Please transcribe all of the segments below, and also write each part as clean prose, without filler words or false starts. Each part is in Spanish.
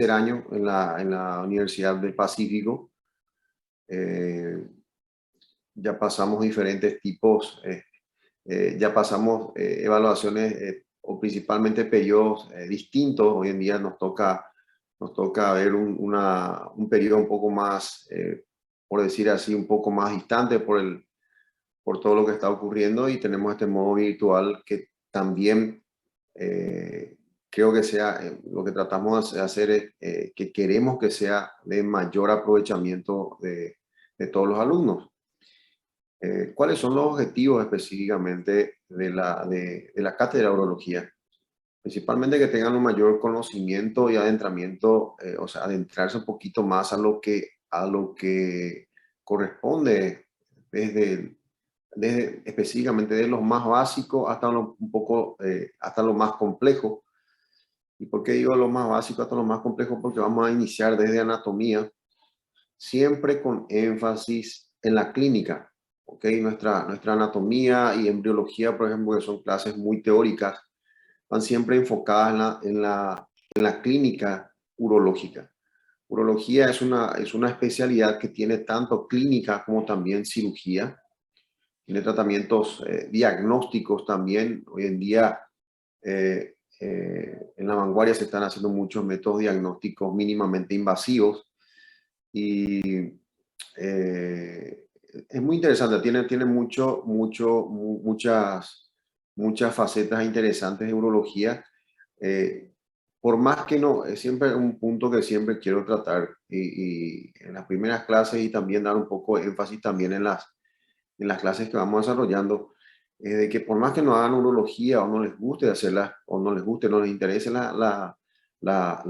tercer año en la Universidad del Pacífico. Eh, ya pasamos diferentes tipos, ya pasamos evaluaciones o principalmente periodos distintos. Hoy en día nos toca ver un periodo un poco más, por decir así, un poco más distante por todo lo que está ocurriendo, y tenemos este modo virtual que también creo que sea lo que tratamos de hacer es que queremos que sea de mayor aprovechamiento de todos los alumnos. ¿Cuáles son los objetivos específicamente de la cátedra de urología? Principalmente que tengan un mayor conocimiento y adentramiento, o sea, adentrarse un poquito más a lo que corresponde desde, desde específicamente de lo más básico hasta un poco, hasta lo más complejo. ¿Y por qué digo lo más básico hasta lo más complejo? Porque vamos a iniciar desde anatomía, siempre con énfasis en la clínica. ¿Ok? Nuestra anatomía y embriología, por ejemplo, que son clases muy teóricas, van siempre enfocadas en la clínica urológica. Urología es una especialidad que tiene tanto clínica como también cirugía. Tiene tratamientos diagnósticos también. Hoy en día, en la vanguardia se están haciendo muchos métodos diagnósticos mínimamente invasivos y es muy interesante. Tiene muchas facetas interesantes de urología. Eh, por más que no, es siempre un punto que siempre quiero tratar y en las primeras clases, y también dar un poco de énfasis también en las clases que vamos desarrollando, de que por más que no hagan urología o no les guste hacerla, o no les guste, no les interese la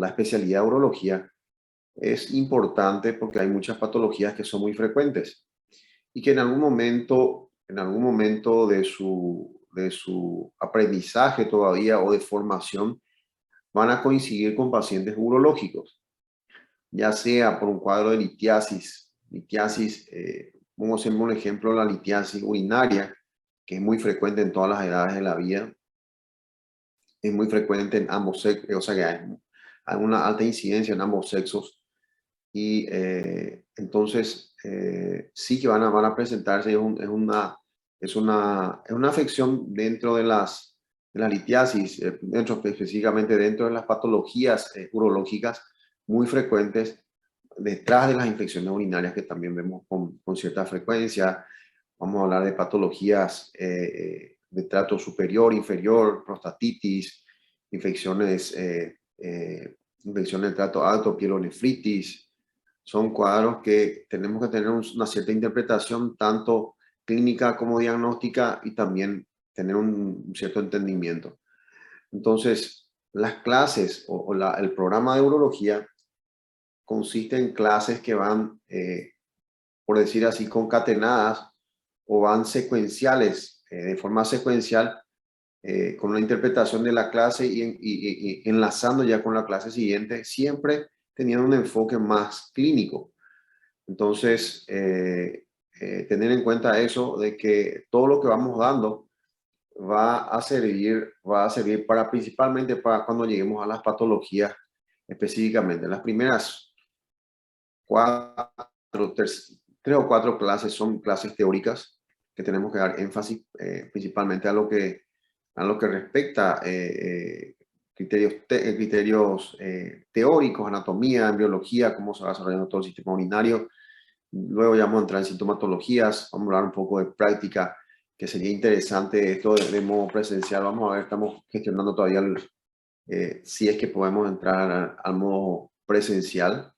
especialidad de urología, es importante porque hay muchas patologías que son muy frecuentes y que en algún momento de su aprendizaje todavía o de formación van a coincidir con pacientes urológicos, ya sea por un cuadro de litiasis. Litiasis, vamos a hacer un ejemplo, la litiasis urinaria, que es muy frecuente en todas las edades de la vida, es muy frecuente en ambos sexos, o sea que hay una alta incidencia en ambos sexos. Y entonces sí que van a presentarse, es una afección dentro de la litiasis, dentro, específicamente dentro de las patologías urológicas muy frecuentes, detrás de las infecciones urinarias que también vemos con cierta frecuencia. Vamos a hablar de patologías de trato superior, inferior, prostatitis, infecciones, infecciones de trato alto, pielonefritis. Son cuadros que tenemos que tener una cierta interpretación, tanto clínica como diagnóstica, y también tener un cierto entendimiento. Entonces, las clases el programa de urología consiste en clases que van, por decir así, concatenadas o van secuenciales, de forma secuencial, con una interpretación de la clase y enlazando ya con la clase siguiente, siempre teniendo un enfoque más clínico. Entonces, tener en cuenta eso, de que todo lo que vamos dando va a servir para, principalmente para cuando lleguemos a las patologías específicamente. Las primeras tres o cuatro clases son clases teóricas que tenemos que dar énfasis principalmente a lo que respecta criterios teóricos, anatomía, embriología, cómo se va desarrollando todo el sistema urinario. Luego ya vamos a entrar en sintomatologías, vamos a hablar un poco de práctica, que sería interesante esto de modo presencial. Vamos a ver, estamos gestionando todavía si es que podemos entrar al modo presencial.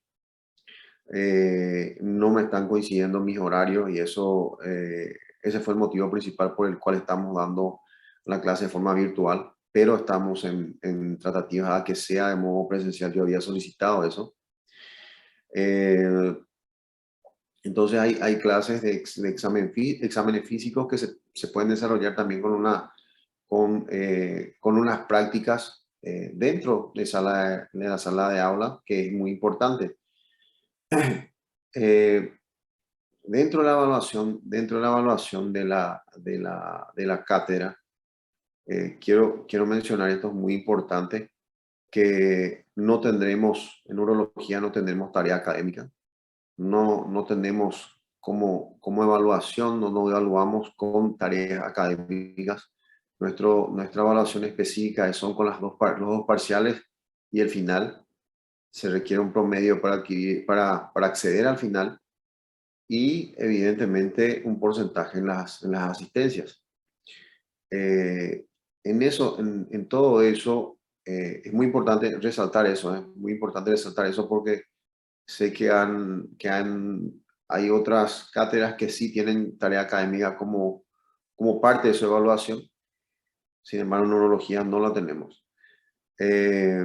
No me están coincidiendo mis horarios y eso, ese fue el motivo principal por el cual estamos dando la clase de forma virtual, pero estamos en tratativas a que sea de modo presencial. Yo había solicitado eso. Entonces hay clases de exámenes físicos que se pueden desarrollar también con unas prácticas dentro de la sala de aula, que es muy importante. Eh, dentro de la evaluación de la cátedra, quiero mencionar esto, es muy importante. que no tendremos, en neurología no tendremos tarea académica, no tenemos como evaluación, no nos evaluamos con tareas académicas. Nuestra evaluación específica son con los dos parciales y el final. Se requiere un promedio para acceder al final y evidentemente un porcentaje en las asistencias. Eh, en todo eso, es muy importante resaltar eso, muy importante resaltar eso porque sé hay otras cátedras que sí tienen tarea académica como parte de su evaluación, sin embargo, en neurología no la tenemos. Eh,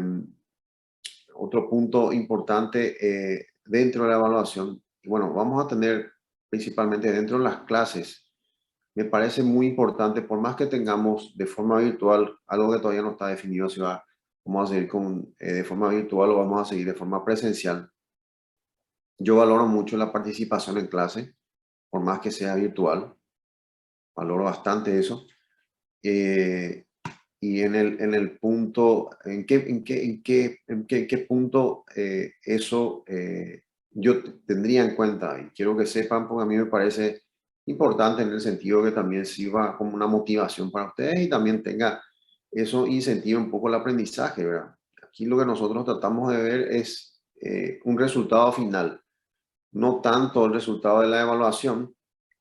Otro punto importante dentro de la evaluación, y bueno, vamos a tener principalmente dentro de las clases, me parece muy importante, por más que tengamos de forma virtual, algo que todavía no está definido si vamos a seguir de forma virtual o vamos a seguir de forma presencial. Yo valoro mucho la participación en clase, por más que sea virtual, valoro bastante eso. Y en el punto, ¿en qué punto eso yo tendría en cuenta? Y quiero que sepan, porque a mí me parece importante en el sentido que también sirva como una motivación para ustedes y también tenga eso incentiva un poco el aprendizaje, ¿verdad? Aquí lo que nosotros tratamos de ver es un resultado final, no tanto el resultado de la evaluación.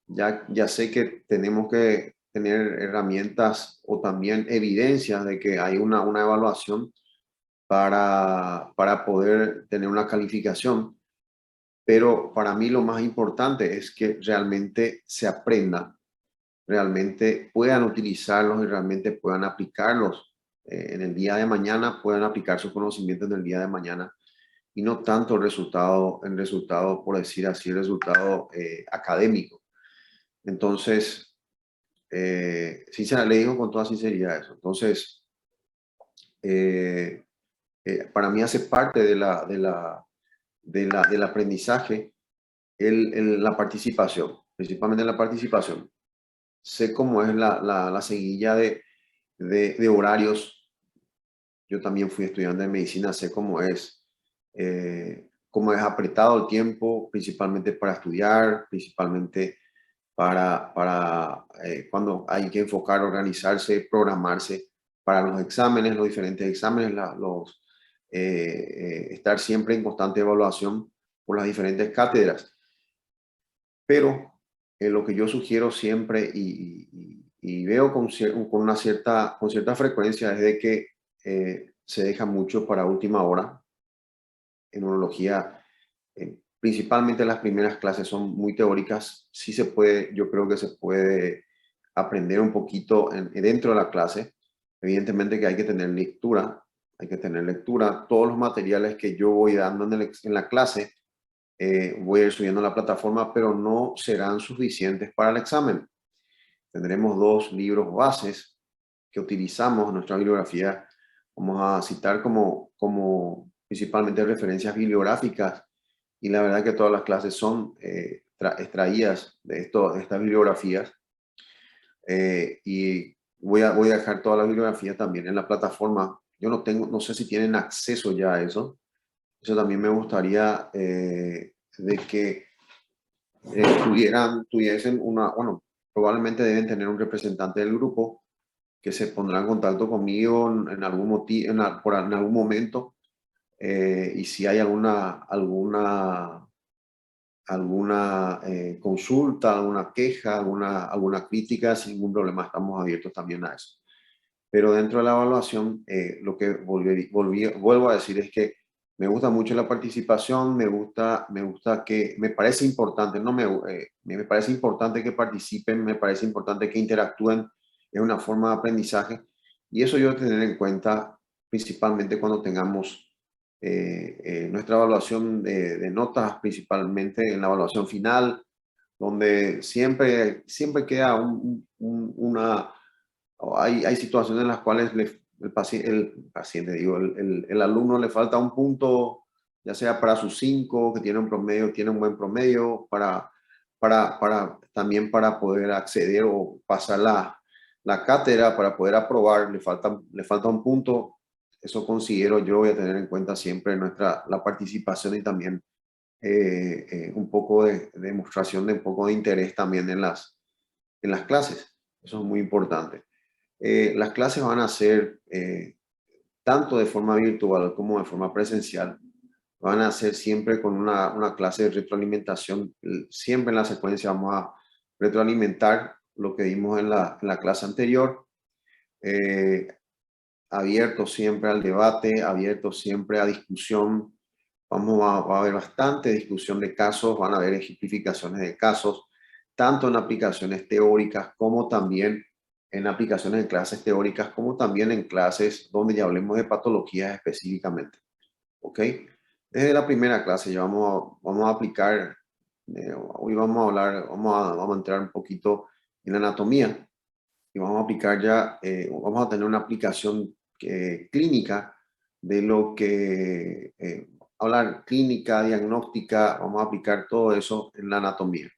Ya sé que tenemos que tener herramientas o también evidencias de que hay una evaluación para poder tener una calificación, pero para mí lo más importante es que realmente se aprenda, realmente puedan utilizarlos y realmente puedan aplicarlos en el día de mañana, puedan aplicar sus conocimientos en el día de mañana y no tanto el resultado, por decir así, el resultado académico. Entonces, le digo con toda sinceridad eso. Entonces, eh, para mí hace parte del aprendizaje la participación, principalmente la participación. Sé cómo es la seguilla de horarios. Yo también fui estudiante de medicina, sé cómo es apretado el tiempo, principalmente para estudiar, principalmente para cuando hay que enfocar, organizarse, programarse para los exámenes, los diferentes exámenes, estar siempre en constante evaluación por las diferentes cátedras. Pero lo que yo sugiero siempre y veo con cierta frecuencia es de que se deja mucho para última hora. En neurología, principalmente las primeras clases son muy teóricas. Sí se puede, yo creo que se puede aprender un poquito dentro de la clase. Evidentemente que hay que tener lectura, hay que tener lectura. Todos los materiales que yo voy dando en la clase, voy a ir subiendo a la plataforma, pero no serán suficientes para el examen. Tendremos 2 libros bases que utilizamos en nuestra bibliografía. Vamos a citar como principalmente referencias bibliográficas y la verdad que todas las clases son extraídas de estas bibliografías. Y voy a dejar toda la bibliografía también en la plataforma. Yo no sé si tienen acceso ya a eso. Eso también me gustaría de que tuviesen bueno, probablemente deben tener un representante del grupo que se pondrá en contacto conmigo en algún momento, y si hay alguna consulta, alguna queja, alguna crítica, sin ningún problema, estamos abiertos también a eso. Pero dentro de la evaluación, lo que vuelvo a decir es que me gusta mucho la participación, me parece importante, no me parece importante que participen, me parece importante que interactúen, es una forma de aprendizaje y eso yo tener en cuenta principalmente cuando tengamos nuestra evaluación de notas, principalmente en la evaluación final, donde siempre queda una hay situaciones en las cuales el paciente, digo, el alumno le falta un punto, ya sea para sus 5, que tiene un buen promedio, también para poder acceder o pasar la cátedra, para poder aprobar, le falta un punto. eso considero yo, voy a tener en cuenta siempre la participación y también un poco de demostración de un poco de interés también en las clases. Eso es muy importante. Las clases van a ser tanto de forma virtual como de forma presencial. Van a ser siempre con una clase de retroalimentación. Siempre en la secuencia vamos a retroalimentar lo que vimos en la clase anterior. Abierto siempre al debate, abierto siempre a discusión. Va a haber bastante discusión de casos, van a haber ejemplificaciones de casos, tanto en aplicaciones teóricas como también en aplicaciones de clases teóricas, como también en clases donde ya hablemos de patologías específicamente. ¿Ok? Desde la primera clase ya vamos a aplicar, hoy vamos a hablar, vamos a entrar un poquito en anatomía y vamos a aplicar ya, vamos a tener una aplicación clínica de lo que, hablar clínica, diagnóstica, vamos a aplicar todo eso en la anatomía.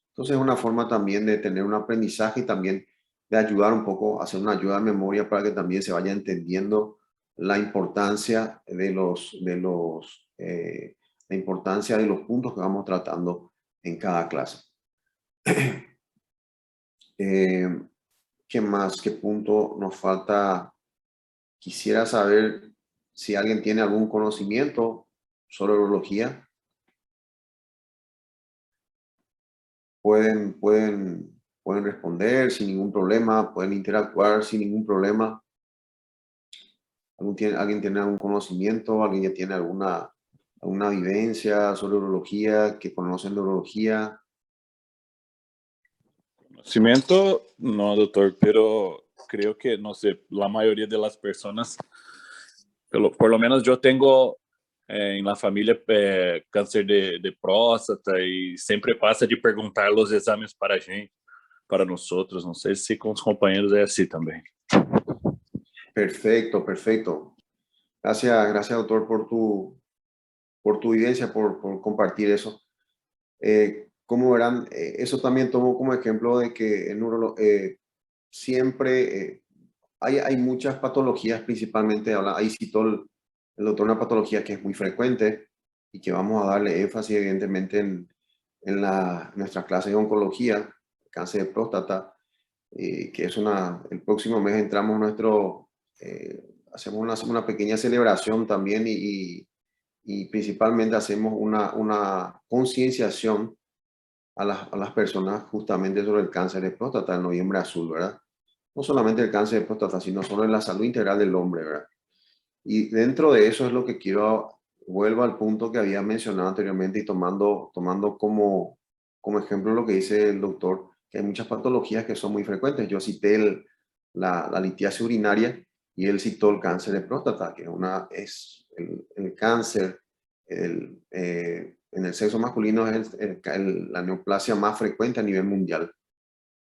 Entonces es una forma también de tener un aprendizaje y también de ayudar un poco, hacer una ayuda de memoria para que también se vaya entendiendo la importancia la importancia de los puntos que vamos tratando en cada clase. ¿Qué más? ¿Qué punto nos falta? Quisiera saber si alguien tiene algún conocimiento sobre urología. Pueden responder sin ningún problema, pueden interactuar sin ningún problema. ¿Alguien tiene algún conocimiento? ¿Alguien ya tiene alguna vivencia sobre urología, que conocen de urología? Conocimiento, no, doctor, pero creo que, no sé, la mayoría de las personas, por lo menos yo tengo en la familia cáncer de próstata y siempre pasa de perguntar los exames para a gente, para nosotros. No sé si con los compañeros es así también. Perfecto, perfecto. Gracias, doctor, por tu evidencia, por compartir eso. Como verán, eso también tomo como ejemplo de que siempre hay muchas patologías, principalmente, ahí citó el doctor una patología que es muy frecuente y que vamos a darle énfasis evidentemente en nuestra clase de oncología, cáncer de próstata, que es el próximo mes entramos hacemos una pequeña celebración también y principalmente hacemos una concienciación a las personas justamente sobre el cáncer de próstata, el noviembre azul, ¿verdad? No solamente el cáncer de próstata, sino sobre la salud integral del hombre, ¿verdad? Y dentro de eso es lo que vuelvo al punto que había mencionado anteriormente y tomando como ejemplo lo que dice el doctor, que hay muchas patologías que son muy frecuentes. Yo cité la litiasis urinaria y él citó el cáncer de próstata, que es el cáncer en el sexo masculino es la neoplasia más frecuente a nivel mundial.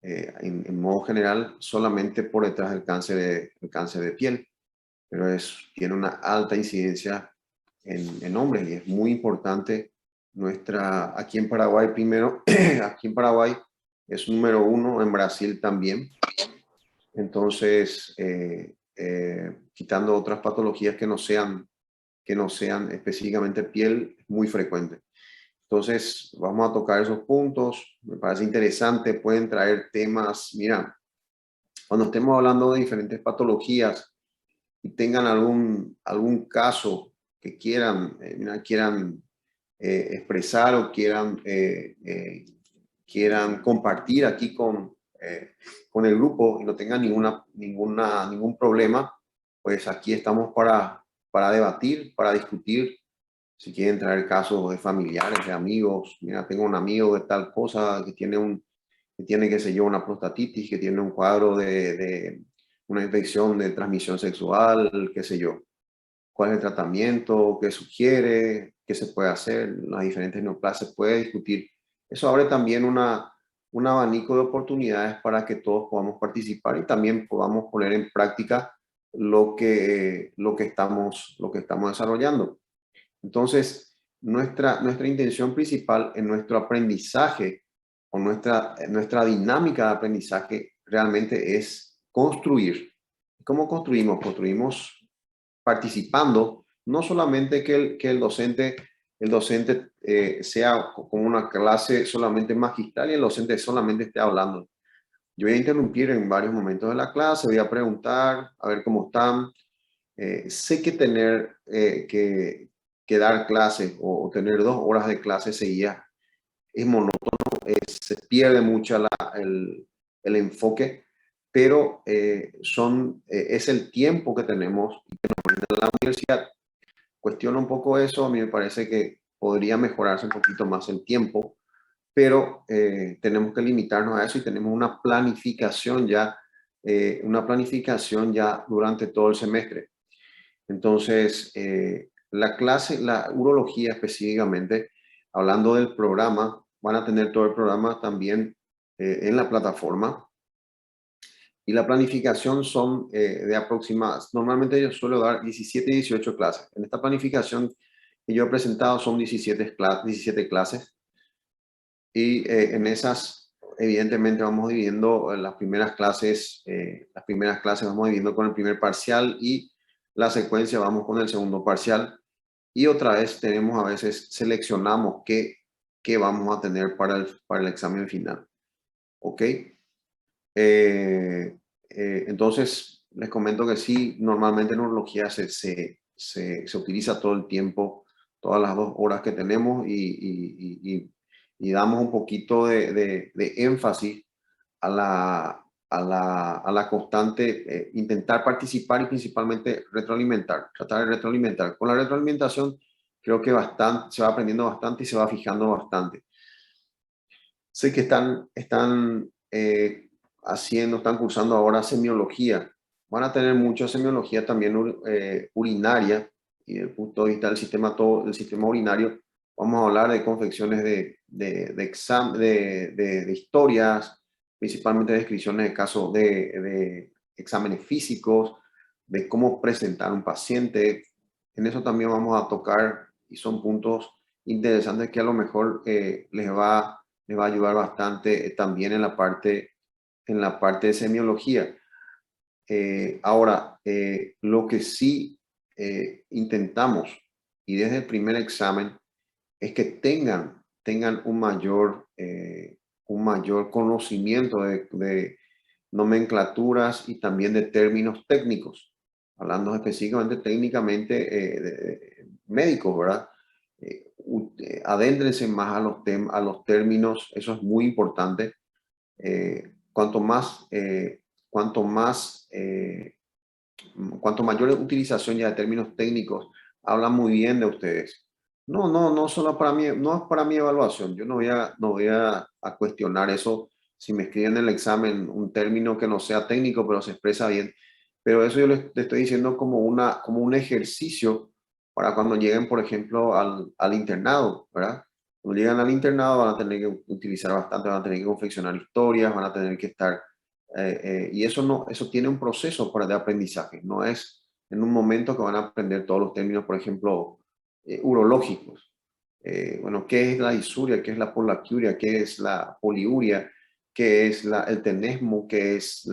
En modo general, solamente por detrás del cáncer de piel, pero tiene una alta incidencia en hombres y es muy importante aquí en Paraguay primero, aquí en Paraguay es número 1, en Brasil también. Entonces, quitando otras patologías que no sean específicamente piel, es muy frecuente. Entonces, vamos a tocar esos puntos. Me parece interesante, pueden traer temas. Mira, cuando estemos hablando de diferentes patologías y tengan algún caso que quieran expresar o quieran compartir aquí con el grupo y no tengan ningún problema, pues aquí estamos para debatir, para discutir. Si quieren traer casos de familiares, de amigos, mira, tengo un amigo de tal cosa que tiene, qué sé yo, una prostatitis, que tiene un cuadro de una infección de transmisión sexual, qué sé yo. ¿Cuál es el tratamiento? ¿Qué sugiere? ¿Qué se puede hacer? Las diferentes neoplasias se puede discutir. Eso abre también un abanico de oportunidades para que todos podamos participar y también podamos poner en práctica lo que estamos desarrollando. Entonces, nuestra intención principal en nuestro aprendizaje o nuestra dinámica de aprendizaje realmente es construir. ¿Cómo construimos? Construimos participando, no solamente que el docente sea como una clase solamente magistral y el docente solamente esté hablando. Yo voy a interrumpir en varios momentos de la clase, voy a preguntar, a ver cómo están. Sé que tener que dar clases o tener 2 horas de clase seguidas es monótono, se pierde mucho el enfoque, pero es el tiempo que tenemos y que nos brinda la universidad. Cuestiono un poco eso, a mí me parece que podría mejorarse un poquito más el tiempo, pero tenemos que limitarnos a eso y tenemos una planificación ya durante todo el semestre. Entonces, la urología específicamente, hablando del programa, van a tener todo el programa también en la plataforma. Y la planificación son de aproximadas. Normalmente yo suelo dar 17 y 18 clases. En esta planificación que yo he presentado son 17 clases. Y en esas, evidentemente, vamos dividiendo las primeras clases vamos dividiendo con el primer parcial y la secuencia vamos con el segundo parcial. Y otra vez a veces seleccionamos qué vamos a tener para el examen final. ¿Ok? Entonces, les comento que sí, normalmente en urología se utiliza todo el tiempo, todas las 2 horas que tenemos y damos un poquito de énfasis a la constante, intentar participar y principalmente retroalimentar, tratar de retroalimentar. Con la retroalimentación creo que se va aprendiendo bastante y se va fijando bastante. Sé que están cursando ahora semiología. Van a tener mucha semiología también urinaria y desde el punto de vista del sistema urinario. Vamos a hablar de confecciones de historias, principalmente descripciones de casos de exámenes físicos, de cómo presentar un paciente. En eso también vamos a tocar y son puntos interesantes que a lo mejor les va a ayudar bastante también en la parte de semiología. Ahora, lo que sí intentamos, y desde el primer examen, es que tengan un mayor conocimiento de nomenclaturas y también de términos técnicos, hablando específicamente técnicamente médicos, ¿verdad? Adéntrense más a los términos, eso es muy importante. Cuanto más, cuanto más, cuanto mayor utilización ya de términos técnicos, habla muy bien de ustedes. No solo para mí, no es para mi evaluación. Yo no voy a cuestionar eso si me escriben en el examen un término que no sea técnico, pero se expresa bien. Pero eso yo les estoy diciendo como un ejercicio para cuando lleguen, por ejemplo, al internado, ¿verdad? Cuando llegan al internado van a tener que utilizar bastante, van a tener que confeccionar historias, van a tener que estar y eso tiene un proceso de aprendizaje, no es en un momento que van a aprender todos los términos, por ejemplo, urológicos. Bueno, ¿qué es la disuria? ¿Qué es la polaquiuria? ¿Qué es la poliuria? ¿Qué es el tenesmo? ¿Qué es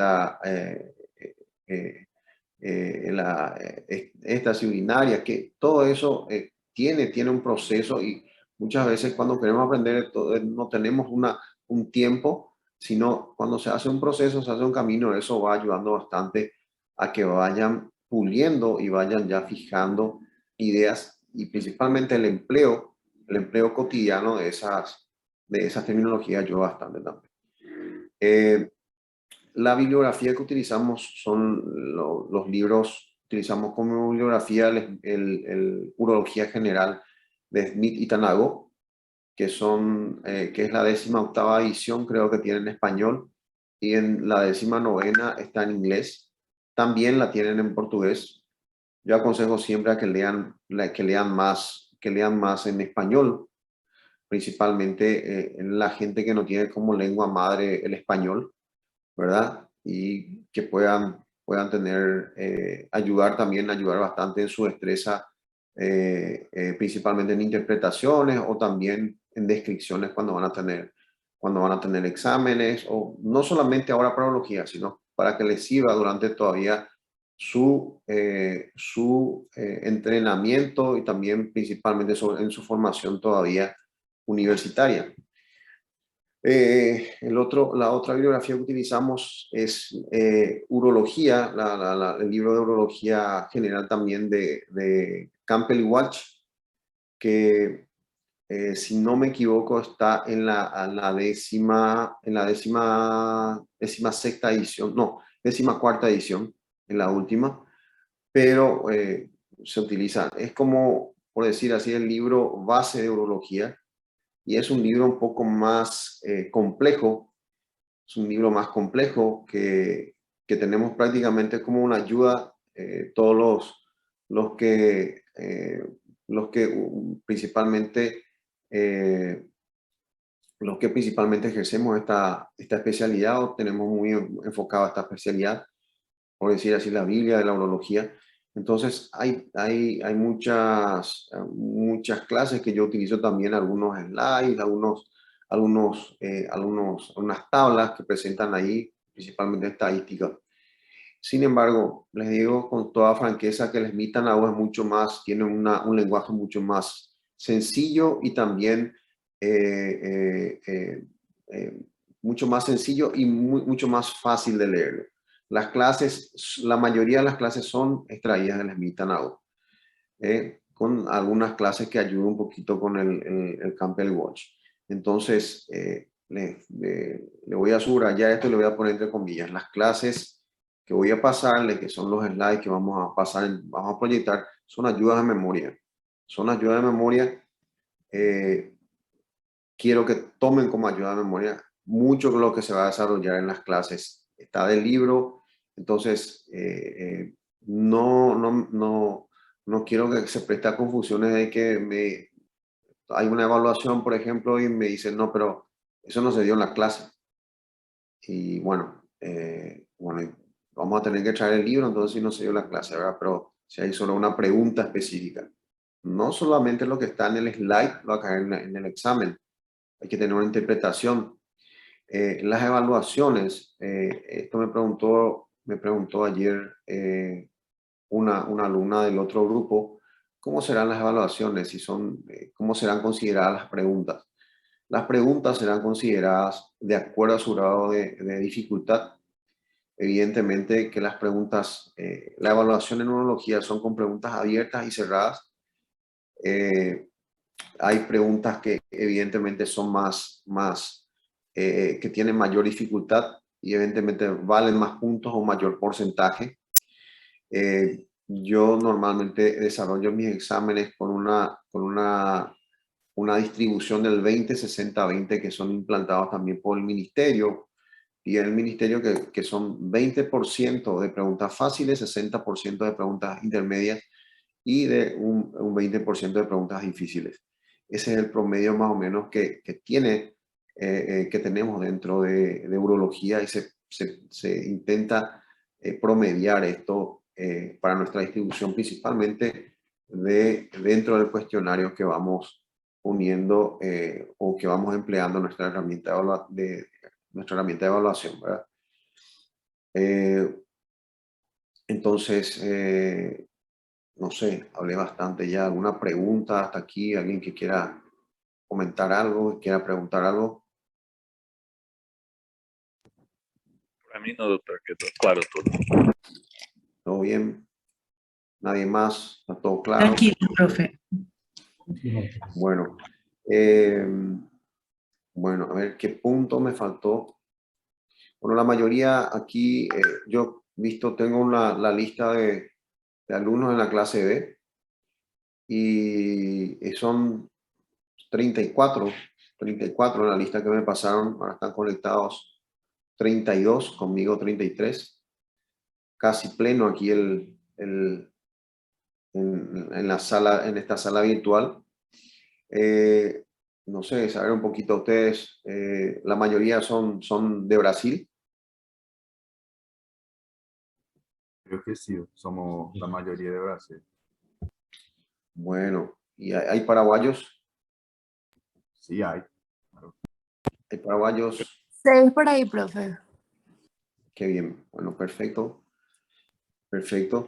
estasia urinaria? Que todo eso tiene un proceso y muchas veces cuando queremos aprender no tenemos un tiempo, sino cuando se hace un proceso, se hace un camino, eso va ayudando bastante a que vayan puliendo y vayan ya fijando ideas y principalmente el empleo cotidiano de esas terminologías ayuda bastante también. La bibliografía que utilizamos son los libros, utilizamos como bibliografía el Urología General de Smith y Tanago, que es la 18ª edición, creo que tiene en español, y en la 19ª está en inglés. También la tienen en portugués. Yo aconsejo siempre a que lean más en español, principalmente la gente que no tiene como lengua madre el español, ¿verdad? Y que puedan ayudar bastante en su destreza, principalmente en interpretaciones o también en descripciones cuando van a tener exámenes, o no solamente ahora para urología, sino para que les sirva durante todavía su entrenamiento y también principalmente en su formación todavía universitaria. La otra bibliografía que utilizamos es Urología, el libro de Urología General también de Campbell y Walsh, que si no me equivoco está en la décima sexta edición, no, 14ª edición, en la última, pero se utiliza, es como, por decir así, el libro base de urología, y es un libro un poco más complejo, es un libro más complejo que tenemos prácticamente como una ayuda, todos los que principalmente ejercemos esta especialidad o tenemos muy enfocado esta especialidad, por decir así, la Biblia de la urología. Entonces hay muchas clases que yo utilizo también, algunos slides, algunas tablas que presentan ahí, principalmente estadísticas. Sin embargo, les digo con toda franqueza que el Smith Tanau es mucho más, tiene un lenguaje mucho más sencillo y también mucho más sencillo y mucho más fácil de leer. Las clases, la mayoría de las clases son extraídas del Smith Tanau, con algunas clases que ayudan un poquito con el Campbell Walsh. Entonces, le voy a subrayar esto y le voy a poner entre comillas. Las clases que voy a pasarle, que son los slides que vamos a pasar, vamos a proyectar, son ayudas de memoria. Son ayudas de memoria. Quiero que tomen como ayuda de memoria mucho de lo que se va a desarrollar en las clases. Está del libro, entonces no quiero que se preste a confusiones de que hay una evaluación, por ejemplo, y me dicen, no, pero eso no se dio en la clase. Y bueno, vamos a tener que traer el libro, entonces sí no se dio la clase, ¿verdad? Pero si hay solo una pregunta específica. No solamente lo que está en el slide va a caer en el examen. Hay que tener una interpretación. Las evaluaciones, esto me preguntó ayer una alumna del otro grupo, ¿cómo serán las evaluaciones? ¿Cómo serán consideradas las preguntas? Las preguntas serán consideradas de acuerdo a su grado de dificultad. Evidentemente que las preguntas, la evaluación en urología son con preguntas abiertas y cerradas. Hay preguntas que evidentemente son que tienen mayor dificultad y evidentemente valen más puntos o mayor porcentaje. Yo normalmente desarrollo mis exámenes con una distribución del 20-60-20 que son implantados también por el ministerio, y en el ministerio que son 20% de preguntas fáciles, 60% de preguntas intermedias y de un 20% de preguntas difíciles. Ese es el promedio más o menos que tenemos dentro de urología, y se intenta promediar esto para nuestra distribución, principalmente dentro del cuestionario que vamos poniendo o que vamos empleando nuestra herramienta de evaluación, ¿verdad? Entonces, no sé, hablé bastante ya. ¿Alguna pregunta hasta aquí? ¿Alguien que quiera comentar algo, quiera preguntar algo? Para mí no, doctor, quedó claro todo. ¿Todo bien? ¿Nadie más? ¿Está todo claro? Tranquilo, profe. Bueno, bueno, a ver qué punto me faltó. Bueno, la mayoría aquí, yo tengo la lista de alumnos en la clase B y son 34 en la lista que me pasaron. Ahora están conectados 32, conmigo 33. Casi pleno aquí en la sala, en esta sala virtual. No sé, saber un poquito ustedes, la mayoría son de Brasil. Creo que sí, somos la mayoría de Brasil. Bueno, ¿y hay paraguayos? Sí, hay. Claro. ¿Hay paraguayos? 6 por ahí, profe. Qué bien, bueno, perfecto. perfecto.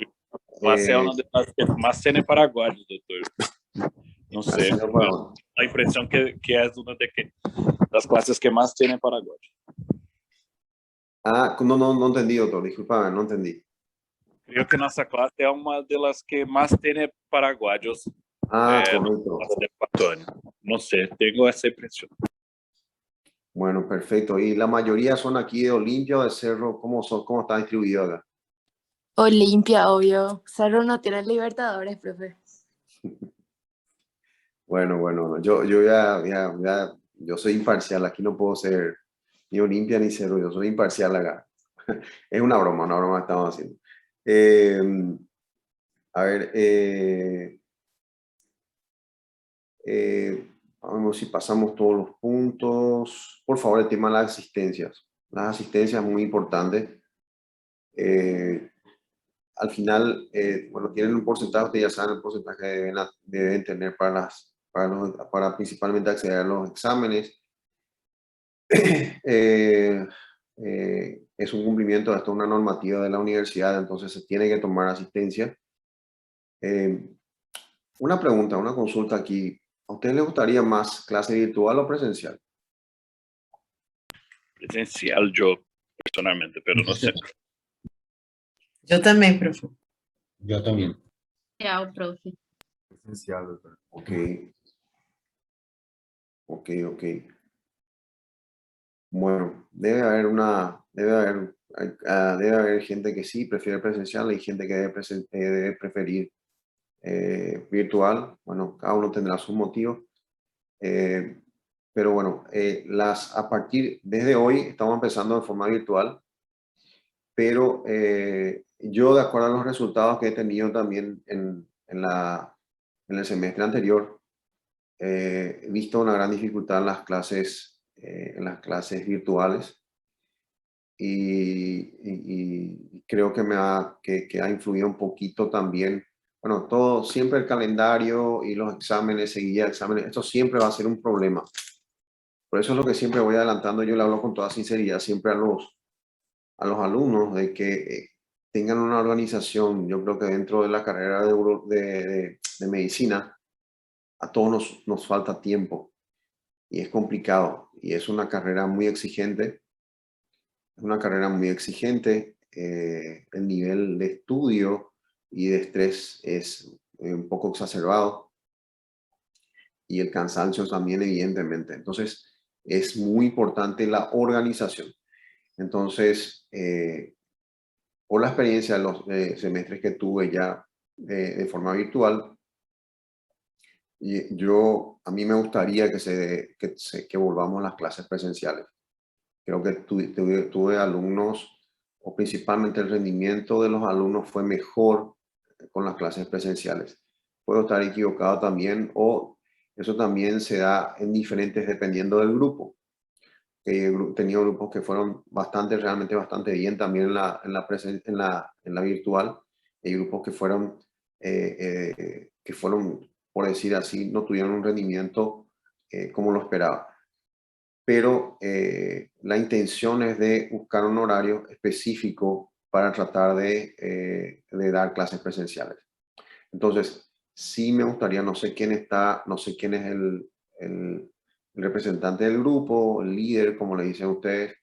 Clase é uma das que mais tem em Paraguai, doutor. Não sei. A impressão que é uma das classes que mais tem em Paraguai. Ah, no entendí, doctor. Disculpame, no entendí. Creio que nossa classe é uma das que mais tem paraguaios Correcto. de Ecuador. Não sei, tenho essa impressão. Bueno, perfecto. ¿Y la mayoría son aquí de Olimpia o de Cerro? ¿Cómo está distribuido acá? Olimpia, obvio. Cerro no tiene Libertadores, profe. Bueno, yo yo soy imparcial, aquí no puedo ser ni Olimpia ni Cerro, yo soy imparcial acá. Es una broma que estamos haciendo. A ver, vamos si pasamos todos los puntos. Por favor, el tema de las asistencias. Las asistencias es muy importante. Al final, bueno, tienen un porcentaje, ustedes ya saben el porcentaje que deben tener para principalmente acceder a los exámenes. Es un cumplimiento de hasta una normativa de la universidad, entonces se tiene que tomar asistencia. Una pregunta, una consulta aquí. ¿A usted le gustaría más clase virtual o presencial? Presencial yo, personalmente, pero no sé. Yo también, profe. Yo también. Ya, profe. Esencial, doctor. Ok. Bueno, debe haber gente que sí prefiere presencial y gente que debe preferir virtual. Bueno, cada uno tendrá sus motivos. Pero bueno, desde hoy estamos empezando de forma virtual, pero yo de acuerdo a los resultados que he tenido también en el semestre anterior, he visto una gran dificultad en las clases virtuales y creo que que ha influido un poquito también. Bueno, siempre el calendario y los exámenes, seguir exámenes, esto siempre va a ser un problema. Por eso es lo que siempre voy adelantando, yo le hablo con toda sinceridad siempre a los alumnos de que tengan una organización. Yo creo que dentro de la carrera de medicina, a todos nos falta tiempo y es complicado y es una carrera muy exigente. Es una carrera muy exigente. El nivel de estudio y de estrés es un poco exacerbado y el cansancio también, evidentemente. Entonces, es muy importante la organización. Entonces, por la experiencia de los semestres que tuve ya de forma virtual, a mí me gustaría que volvamos a las clases presenciales. Creo que tuve alumnos, o principalmente el rendimiento de los alumnos fue mejor con las clases presenciales. Puedo estar equivocado también, o eso también se da en diferentes, dependiendo del grupo. He tenido grupos que fueron realmente bastante bien también en la virtual. Hay grupos que fueron, por decir así, no tuvieron un rendimiento como lo esperaba. Pero la intención es de buscar un horario específico para tratar de dar clases presenciales. Entonces, sí me gustaría, no sé quién es el representante del grupo, el líder, como le dicen ustedes,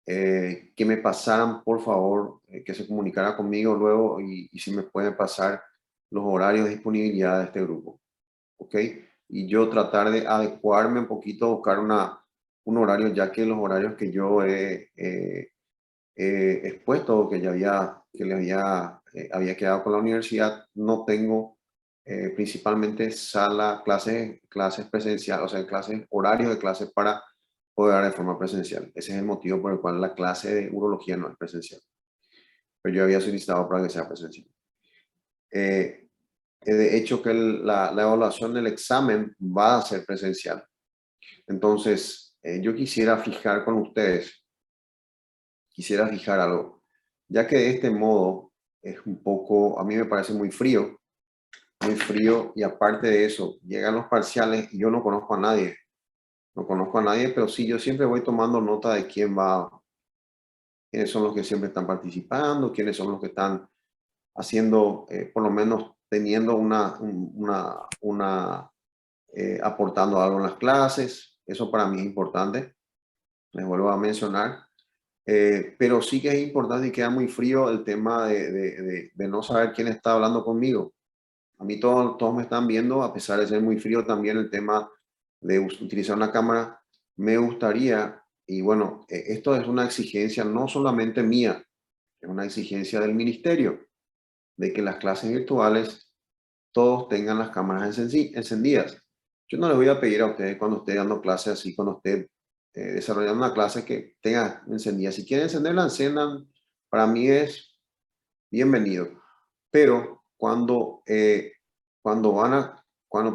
que me pasaran, por favor, que se comunicara conmigo luego y si me pueden pasar los horarios de disponibilidad de este grupo. ¿Ok? Y yo tratar de adecuarme un poquito, buscar un horario, ya que los horarios que yo he expuesto, que había quedado con la universidad, no tengo principalmente clases presenciales, o sea, horarios de clases para poder dar de forma presencial. Ese es el motivo por el cual la clase de urología no es presencial. Pero yo había solicitado para que sea presencial. De hecho, que la evaluación del examen va a ser presencial. Entonces, yo quisiera fijar con ustedes, algo, ya que de este modo es un poco, a mí me parece muy frío, y aparte de eso, llegan los parciales y yo no conozco a nadie. Pero sí, yo siempre voy tomando nota de quiénes son los que siempre están participando, quiénes son los que están haciendo, por lo menos teniendo aportando algo en las clases. Eso para mí es importante, les vuelvo a mencionar. Pero sí que es importante y queda muy frío el tema de no saber quién está hablando conmigo. A mí todos me están viendo, a pesar de ser muy frío también el tema de utilizar una cámara. Me gustaría, y bueno, esto es una exigencia no solamente mía, es una exigencia del ministerio, de que las clases virtuales todos tengan las cámaras encendidas. Yo no les voy a pedir a ustedes cuando esté dando clases así, cuando esté desarrollando una clase que tenga encendida. Si quieren encenderla, encendan. Para mí es bienvenido. Pero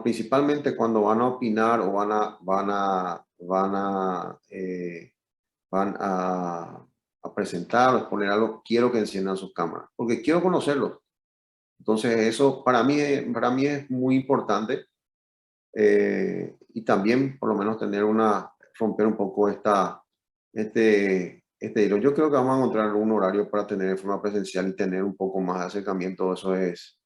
principalmente cuando van a opinar o van a presentar o exponer algo, quiero que enciendan sus cámaras, porque quiero conocerlos. Entonces eso para mí es muy importante, y también por lo menos romper un poco este hilo. Yo creo que vamos a encontrar un horario para tener de forma presencial y tener un poco más de acercamiento. Eso es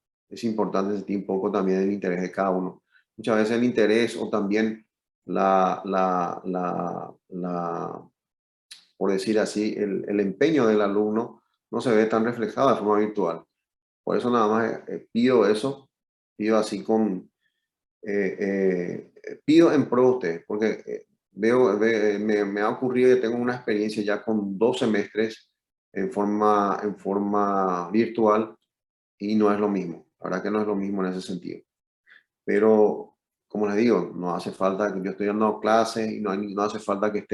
importante, sentir un poco también el interés de cada uno. Muchas veces el interés o también por decir así, el empeño del alumno no se ve tan reflejado de forma virtual. Por eso nada más pido eso, pido así pido en pro de ustedes, porque me ha ocurrido que tengo una experiencia ya con 2 semestres en forma virtual y no es lo mismo. La verdad que no es lo mismo en ese sentido. Pero, como les digo, no hace falta que yo estoy dando clases y no hace falta que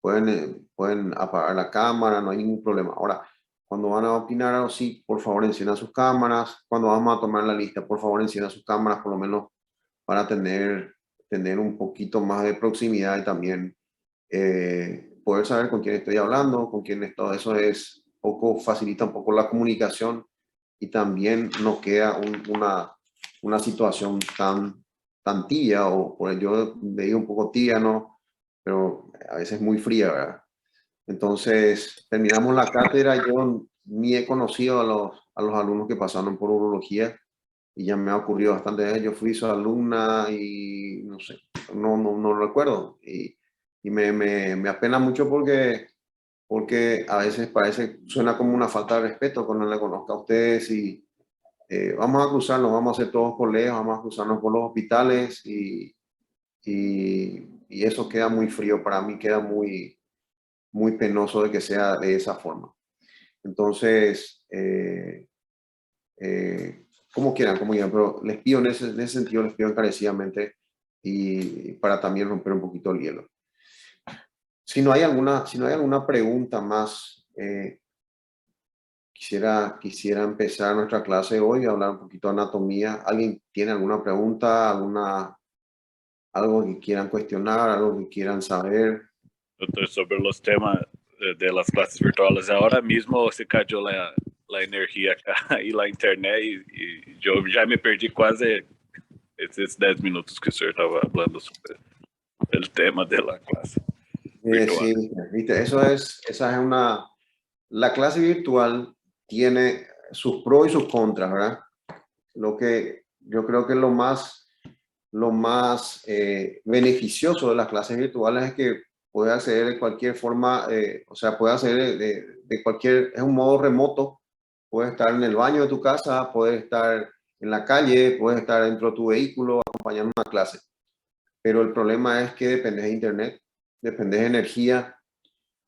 pueden apagar la cámara, no hay ningún problema. Ahora, cuando van a opinar algo, sí, por favor enciendan sus cámaras. Cuando vamos a tomar la lista, por favor enciendan sus cámaras, por lo menos para tener un poquito más de proximidad y también poder saber con quién estoy hablando, con quién estoy. Eso facilita un poco la comunicación y también no queda una situación tan tibia, o por yo le digo un poco tibia, ¿no? Pero a veces muy fría, ¿verdad? Entonces, terminamos la cátedra. Yo ni he conocido a los alumnos que pasaron por urología y ya me ha ocurrido bastante veces. Yo fui su alumna y no sé, no recuerdo. Y me apena mucho porque a veces suena como una falta de respeto cuando le conozca a ustedes y vamos a cruzarnos, vamos a ser todos colegas, vamos a cruzarnos por los hospitales y eso queda muy frío para mí, queda muy penoso de que sea de esa forma. Entonces, como quieran, pero les pido en ese sentido, les pido encarecidamente y para también romper un poquito el hielo. Si no hay alguna pregunta más, quisiera empezar nuestra clase hoy, a hablar un poquito de anatomía. ¿Alguien tiene alguna pregunta, algo que quieran cuestionar, algo que quieran saber? Doctor, sobre los temas de las clases virtuales, ahora mismo se cayó la energía acá y la internet y yo ya me perdí casi esos 10 minutos que usted estaba hablando sobre el tema de la clase virtual. Sí, viste, la clase virtual tiene sus pros y sus contras, ¿verdad? Lo que yo creo que lo más beneficioso de las clases virtuales es que puede acceder de cualquier forma, o sea, puede acceder de cualquier, es un modo remoto, puedes estar en el baño de tu casa, puedes estar en la calle, puedes estar dentro de tu vehículo acompañando una clase. Pero el problema es que dependes de internet, dependes de energía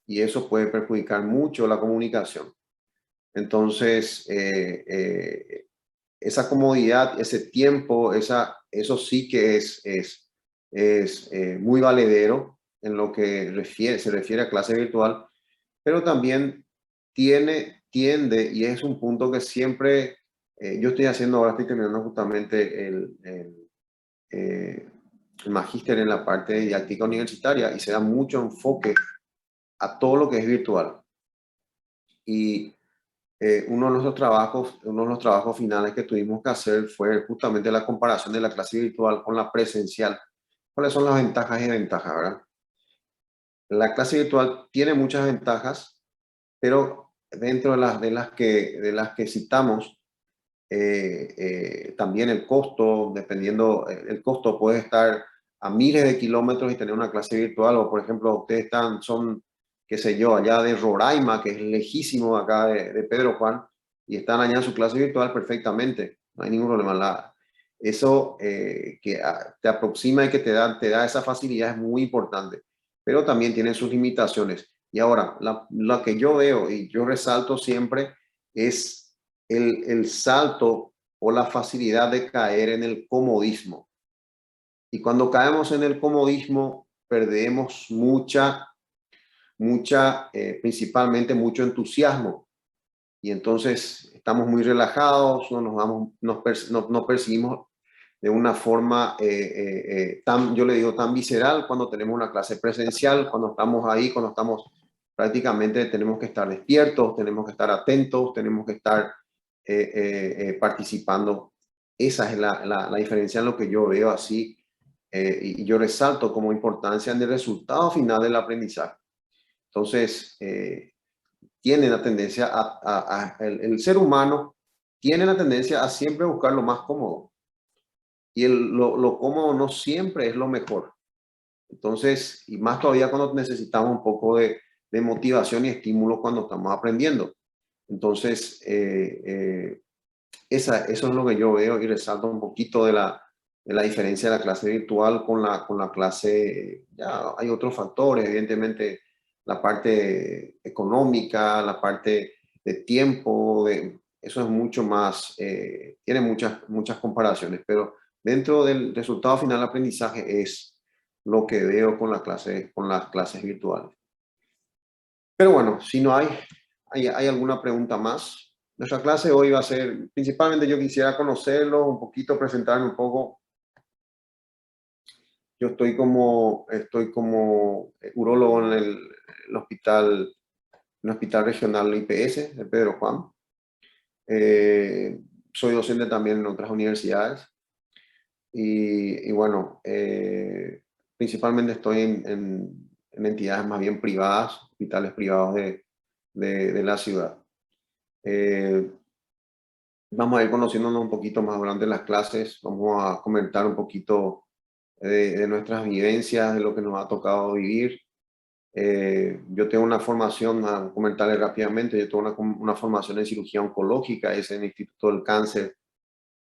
y eso puede perjudicar mucho la comunicación. Entonces, esa comodidad, ese tiempo, eso sí que es muy valedero en lo que se refiere a clase virtual, pero también tiende, y es un punto que siempre, yo estoy terminando justamente el magíster en la parte de didáctica universitaria y se da mucho enfoque a todo lo que es virtual. Y uno de los trabajos finales que tuvimos que hacer fue justamente la comparación de la clase virtual con la presencial. ¿Cuáles son las ventajas y desventajas, verdad? La clase virtual tiene muchas ventajas, pero dentro de las que citamos, también el costo, dependiendo, el costo puede estar a miles de kilómetros y tener una clase virtual, o por ejemplo, ustedes son, qué sé yo, allá de Roraima, que es lejísimo acá de Pedro Juan, y están allá en su clase virtual perfectamente, no hay ningún problema. Eso que te aproxima y que te da esa facilidad es muy importante, pero también tiene sus limitaciones. Y ahora, lo que yo veo y yo resalto siempre es el salto o la facilidad de caer en el comodismo. Y cuando caemos en el comodismo, perdemos principalmente mucho entusiasmo. Y entonces estamos muy relajados, nos percibimos de una forma yo le digo, tan visceral cuando tenemos una clase presencial, cuando estamos ahí, cuando estamos prácticamente tenemos que estar despiertos, tenemos que estar atentos, tenemos que estar participando. Esa es la diferencia en lo que yo veo así y yo resalto como importancia en el resultado final del aprendizaje. Entonces, tiene la tendencia el ser humano tiene la tendencia a siempre buscar lo más cómodo. Y lo cómodo no siempre es lo mejor. Entonces, y más todavía cuando necesitamos un poco de motivación y estímulo cuando estamos aprendiendo. Entonces, eso es lo que yo veo y resalto un poquito de la diferencia de la clase virtual con la clase. Ya hay otros factores, evidentemente, la parte económica, la parte de tiempo, eso es mucho más, tiene muchas comparaciones, pero dentro del resultado final del aprendizaje es lo que veo con las clases virtuales. Pero bueno, si no hay alguna pregunta más. Nuestra clase hoy va a ser, principalmente yo quisiera conocerlo un poquito, presentarme un poco. Yo estoy como urólogo en el hospital regional IPS de Pedro Juan. Soy docente también en otras universidades. Y bueno, principalmente estoy en entidades más bien privadas, hospitales privados de la ciudad. Vamos a ir conociéndonos un poquito más durante las clases, vamos a comentar un poquito de nuestras vivencias, de lo que nos ha tocado vivir. Yo tengo una formación, a comentarles rápidamente, yo tengo una formación en cirugía oncológica, es en el Instituto del Cáncer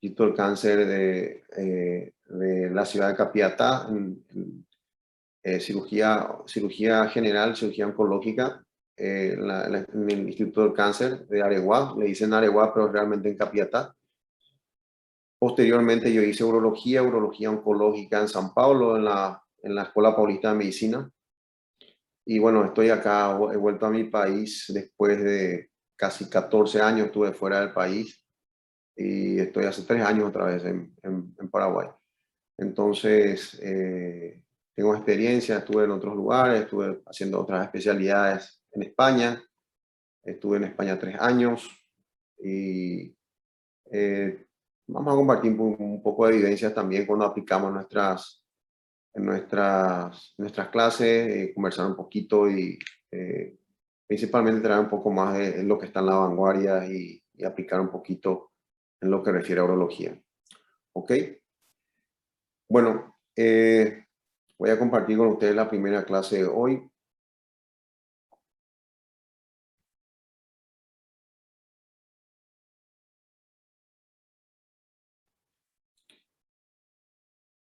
de la ciudad de Capiatá, cirugía general, cirugía oncológica, en el Instituto del Cáncer de Areguá, le dicen Areguá, pero realmente en Capiatá. Posteriormente yo hice urología oncológica en San Paulo, en la Escuela Paulista de Medicina. Y bueno, estoy acá, he vuelto a mi país después de casi 14 años, estuve fuera del país y estoy hace 3 años otra vez en Paraguay. Entonces, tengo experiencia, estuve en otros lugares, estuve haciendo otras especialidades en España, estuve en España 3 años y vamos a compartir un poco de evidencias también cuando aplicamos nuestras clases, conversar un poquito y principalmente traer un poco más de lo que está en la vanguardia y aplicar un poquito en lo que refiere a urología. ¿Ok? Bueno, voy a compartir con ustedes la primera clase de hoy.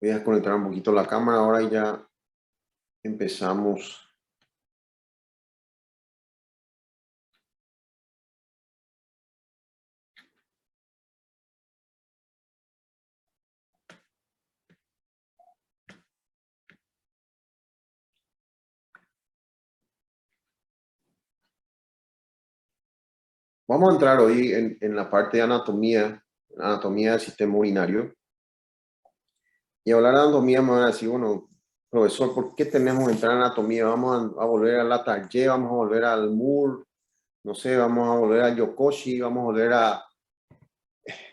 Voy a desconectar un poquito la cámara ahora y ya empezamos. Vamos a entrar hoy en la parte de anatomía del sistema urinario. Y hablar de anatomía me van a decir, bueno, profesor, ¿por qué tenemos que entrar en anatomía? Vamos a volver a Latarjet, vamos a volver al Moore, no sé, vamos a volver a Yokoshi, vamos a volver a...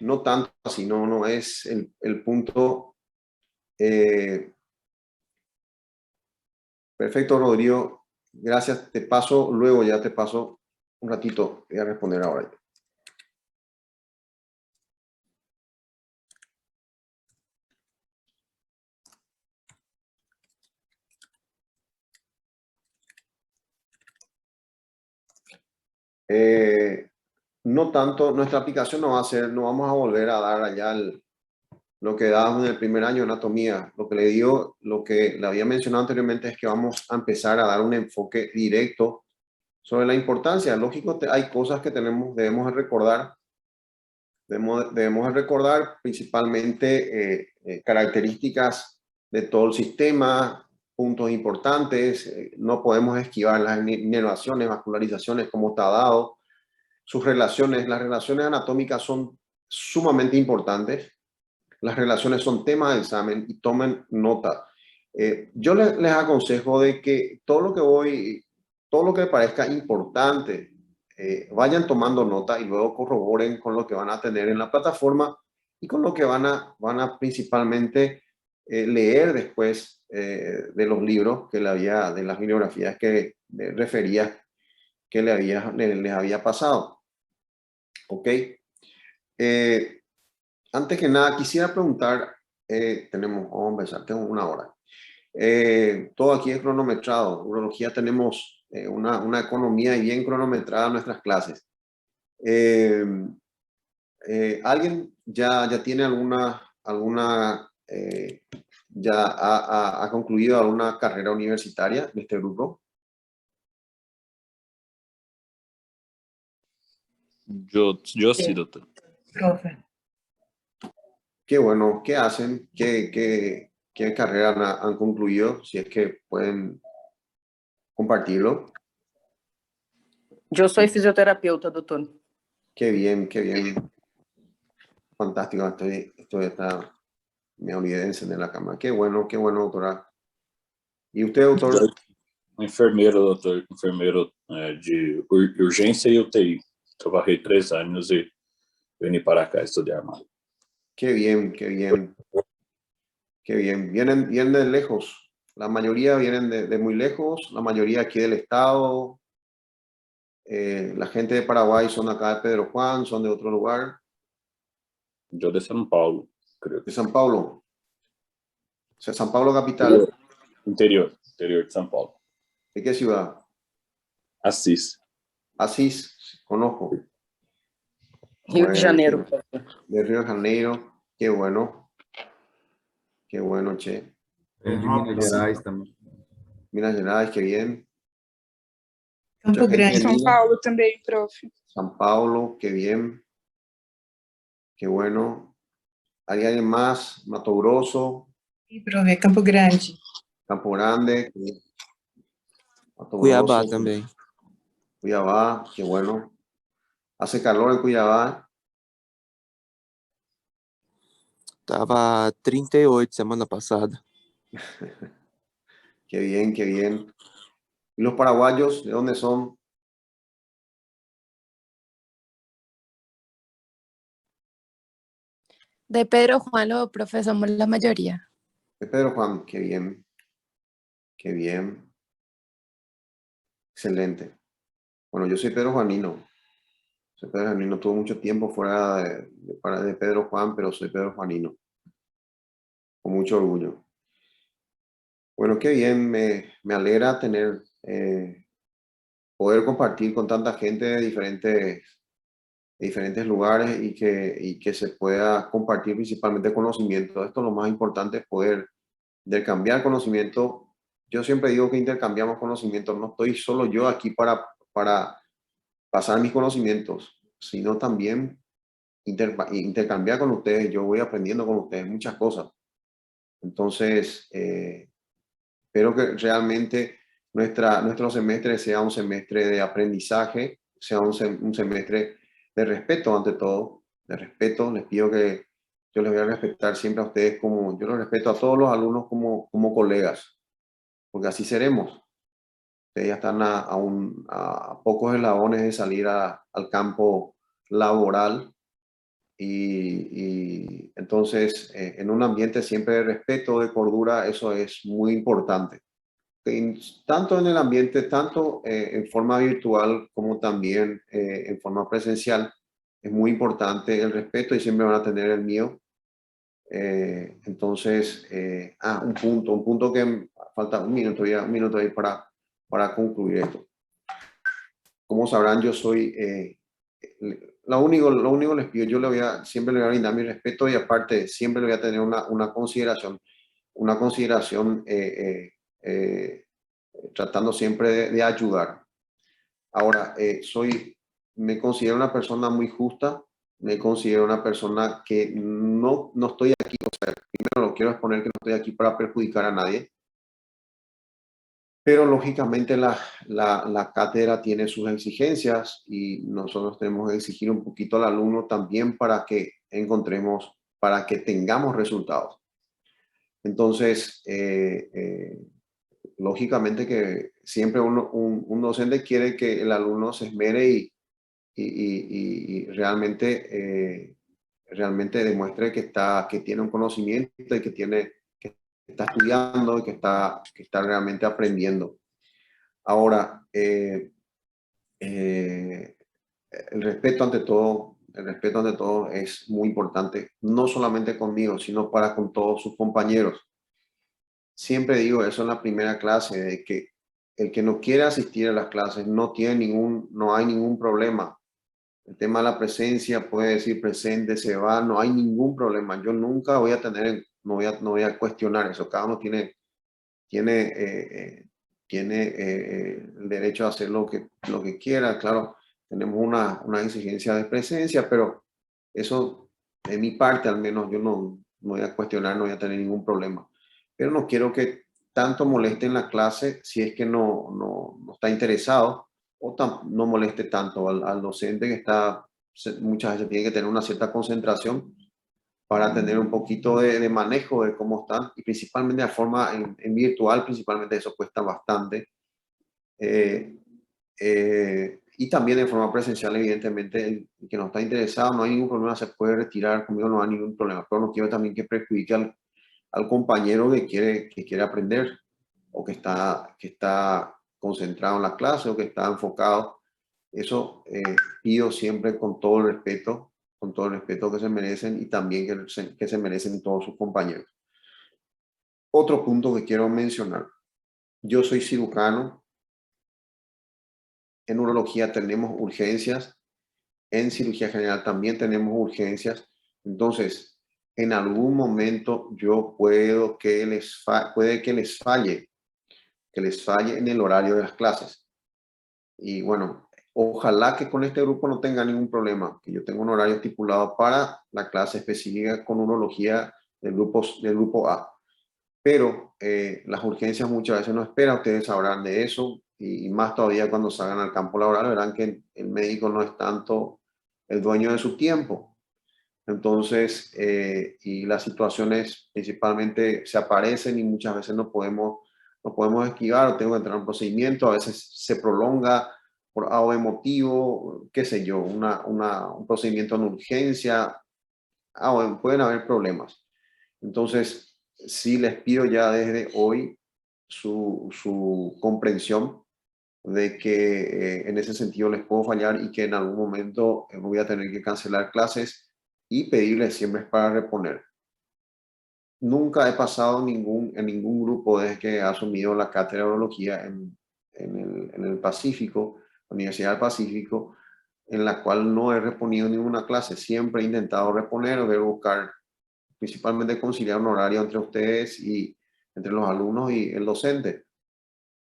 No tanto así, no es el punto. Perfecto, Rodrigo. Gracias. Luego ya te paso un ratito, voy a responder ahora. No tanto, nuestra aplicación no va a ser, no vamos a volver a dar allá lo que dábamos en el primer año de anatomía. Lo que le digo, lo que le había mencionado anteriormente es que vamos a empezar a dar un enfoque directo sobre la importancia. Lógico, hay cosas que debemos de recordar. Debemos de recordar principalmente características de todo el sistema, puntos importantes. No podemos esquivar las inervaciones, vascularizaciones, como está dado. Sus relaciones, las relaciones anatómicas son sumamente importantes. Las relaciones son tema de examen y tomen nota. Yo les aconsejo de que todo lo que parezca importante, vayan tomando nota y luego corroboren con lo que van a tener en la plataforma y con lo que van a principalmente leer después de los libros de las bibliografías que refería que les había pasado. ¿Ok? Antes que nada, quisiera preguntar, vamos a empezar, tengo una hora. Todo aquí es cronometrado. Urología tenemos una economía y bien cronometrada nuestras clases. ¿Alguien ya tiene ya ha concluido alguna carrera universitaria de este grupo? Yo sí, doctor. Profe. Qué bueno. ¿Qué hacen? ¿Qué carrera han concluido? Si es que pueden compartirlo. Yo soy fisioterapeuta, doctor. Qué bien, qué bien. Fantástico. Me olvidé de encender la cámara. Qué bueno, doctora. ¿Y usted, doctor? Enfermeiro, doutor, enfermeiro de urgência e UTI. Trabalhei 3 anos e vim para cá estudar mais. Qué bien, qué bien. Qué bien. Vienen de lejos. La mayoría vienen de muy lejos. La mayoría aquí del estado. La gente de Paraguay son acá de Pedro Juan, son de otro lugar. Eu de São Paulo, creio. De San Pablo. O sea, San Pablo capital. Interior de São Paulo. ¿De qué ciudad? Assis. Asís, conozco. Rio de Janeiro. De Río de Janeiro. Qué bueno. Qué bueno, che. De Minas Gerais também. Minas Gerais, qué bien. Campo Mucha gente Grande. de São Minas. Paulo também, prof. San Paulo, qué bien. Qué bueno. ¿Hay alguien más? Mato Grosso, Sim, profe. Campo Grande. Campo Grande, Mato Cuiabá Grosso, também. Cuiabá, qué bueno. ¿Hace calor en Cuiabá? Tava 38 semana passada. Qué bien, qué bien. ¿Y los paraguayos, de dónde son? De Pedro Juan, los profes somos la mayoría. De Pedro Juan, qué bien. Qué bien. Excelente. Bueno, yo soy Pedro Juanino. Soy Pedro Juanino. Tuve mucho tiempo fuera de Pedro Juan, pero soy Pedro Juanino. Con mucho orgullo. Bueno, qué bien. Me alegra poder compartir con tanta gente de diferentes lugares y que se pueda compartir principalmente conocimiento. Esto es lo más importante, poder intercambiar conocimiento. Yo siempre digo que intercambiamos conocimiento. No estoy solo yo aquí para pasar mis conocimientos, sino también intercambiar con ustedes. Yo voy aprendiendo con ustedes muchas cosas. Entonces, espero que realmente nuestro semestre sea un semestre de aprendizaje, sea un semestre de respeto ante todo, de respeto. Les pido que yo les voy a respetar siempre a ustedes como yo los respeto a todos los alumnos como colegas, porque así seremos. Ustedes ya están a pocos eslabones de salir al campo laboral y entonces en un ambiente siempre de respeto, de cordura, eso es muy importante. tanto en el ambiente, tanto en forma virtual como también en forma presencial, es muy importante el respeto y siempre van a tener el mío. Entonces, un punto que falta un minuto ahí para concluir esto. Como sabrán, yo soy, lo único les pido, siempre le voy a brindar mi respeto y aparte siempre le voy a tener una consideración tratando siempre de ayudar. Ahora, me considero una persona muy justa, me considero una persona que no estoy aquí, o sea, primero lo quiero exponer que no estoy aquí para perjudicar a nadie, pero lógicamente la cátedra tiene sus exigencias y nosotros tenemos que exigir un poquito al alumno también para que para que tengamos resultados. Entonces, lógicamente que siempre un docente quiere que el alumno se esmere y realmente, realmente demuestre que tiene un conocimiento y que está estudiando y que está realmente aprendiendo. Ahora, el respeto ante todo es muy importante, no solamente conmigo, sino para con todos sus compañeros. Siempre digo eso en la primera clase, de que el que no quiere asistir a las clases no hay ningún problema. El tema de la presencia, puede decir presente, se va, no hay ningún problema. Yo nunca voy a no voy a cuestionar eso. Cada uno tiene el derecho a hacer lo que quiera. Claro, tenemos una exigencia de presencia, pero eso, de mi parte al menos, yo no voy a cuestionar, no voy a tener ningún problema. Pero no quiero que tanto moleste en la clase si es que no está interesado o no moleste tanto al docente que muchas veces tiene que tener una cierta concentración para tener un poquito de manejo de cómo están y principalmente de forma en virtual, principalmente eso cuesta bastante. Y también de forma presencial, evidentemente, el que no está interesado, no hay ningún problema, se puede retirar conmigo, no hay ningún problema, pero no quiero también que perjudique al compañero que quiere aprender o que está concentrado en la clase o que está enfocado. Eso pido siempre con todo el respeto que se merecen y también que se merecen todos sus compañeros. Otro punto que quiero mencionar. Yo soy cirujano. En urología tenemos urgencias. En cirugía general también tenemos urgencias. Entonces, en algún momento puede que les falle en el horario de las clases. Y bueno, ojalá que con este grupo no tenga ningún problema, que yo tenga un horario estipulado para la clase específica con urología del grupo A. Pero las urgencias muchas veces no esperan, ustedes sabrán de eso, y más todavía cuando salgan al campo laboral, verán que el médico no es tanto el dueño de su tiempo. Entonces, y las situaciones principalmente se aparecen y muchas veces no podemos esquivar o tengo que entrar en un procedimiento, a veces se prolonga por algo emotivo, qué sé yo, un procedimiento en urgencia, pueden haber problemas. Entonces, sí les pido ya desde hoy su comprensión de que en ese sentido les puedo fallar y que en algún momento voy a tener que cancelar clases y pedirles siempre para reponer. Nunca he pasado en ningún grupo desde que he asumido la cátedra de urología en el Pacífico, la Universidad del Pacífico, en la cual no he reponido ninguna clase. Siempre he intentado reponer o buscar, principalmente conciliar un horario entre ustedes y entre los alumnos y el docente.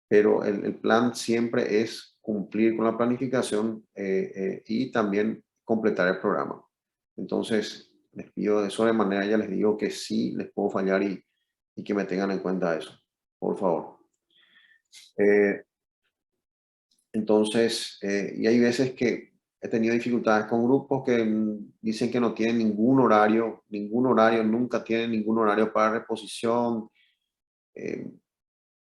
Pero el plan siempre es cumplir con la planificación y también completar el programa. Entonces, les pido de sobremanera, ya les digo que sí les puedo fallar y que me tengan en cuenta eso, por favor. Entonces, y hay veces que he tenido dificultades con grupos que dicen que no tienen ningún horario, nunca tienen ningún horario para reposición.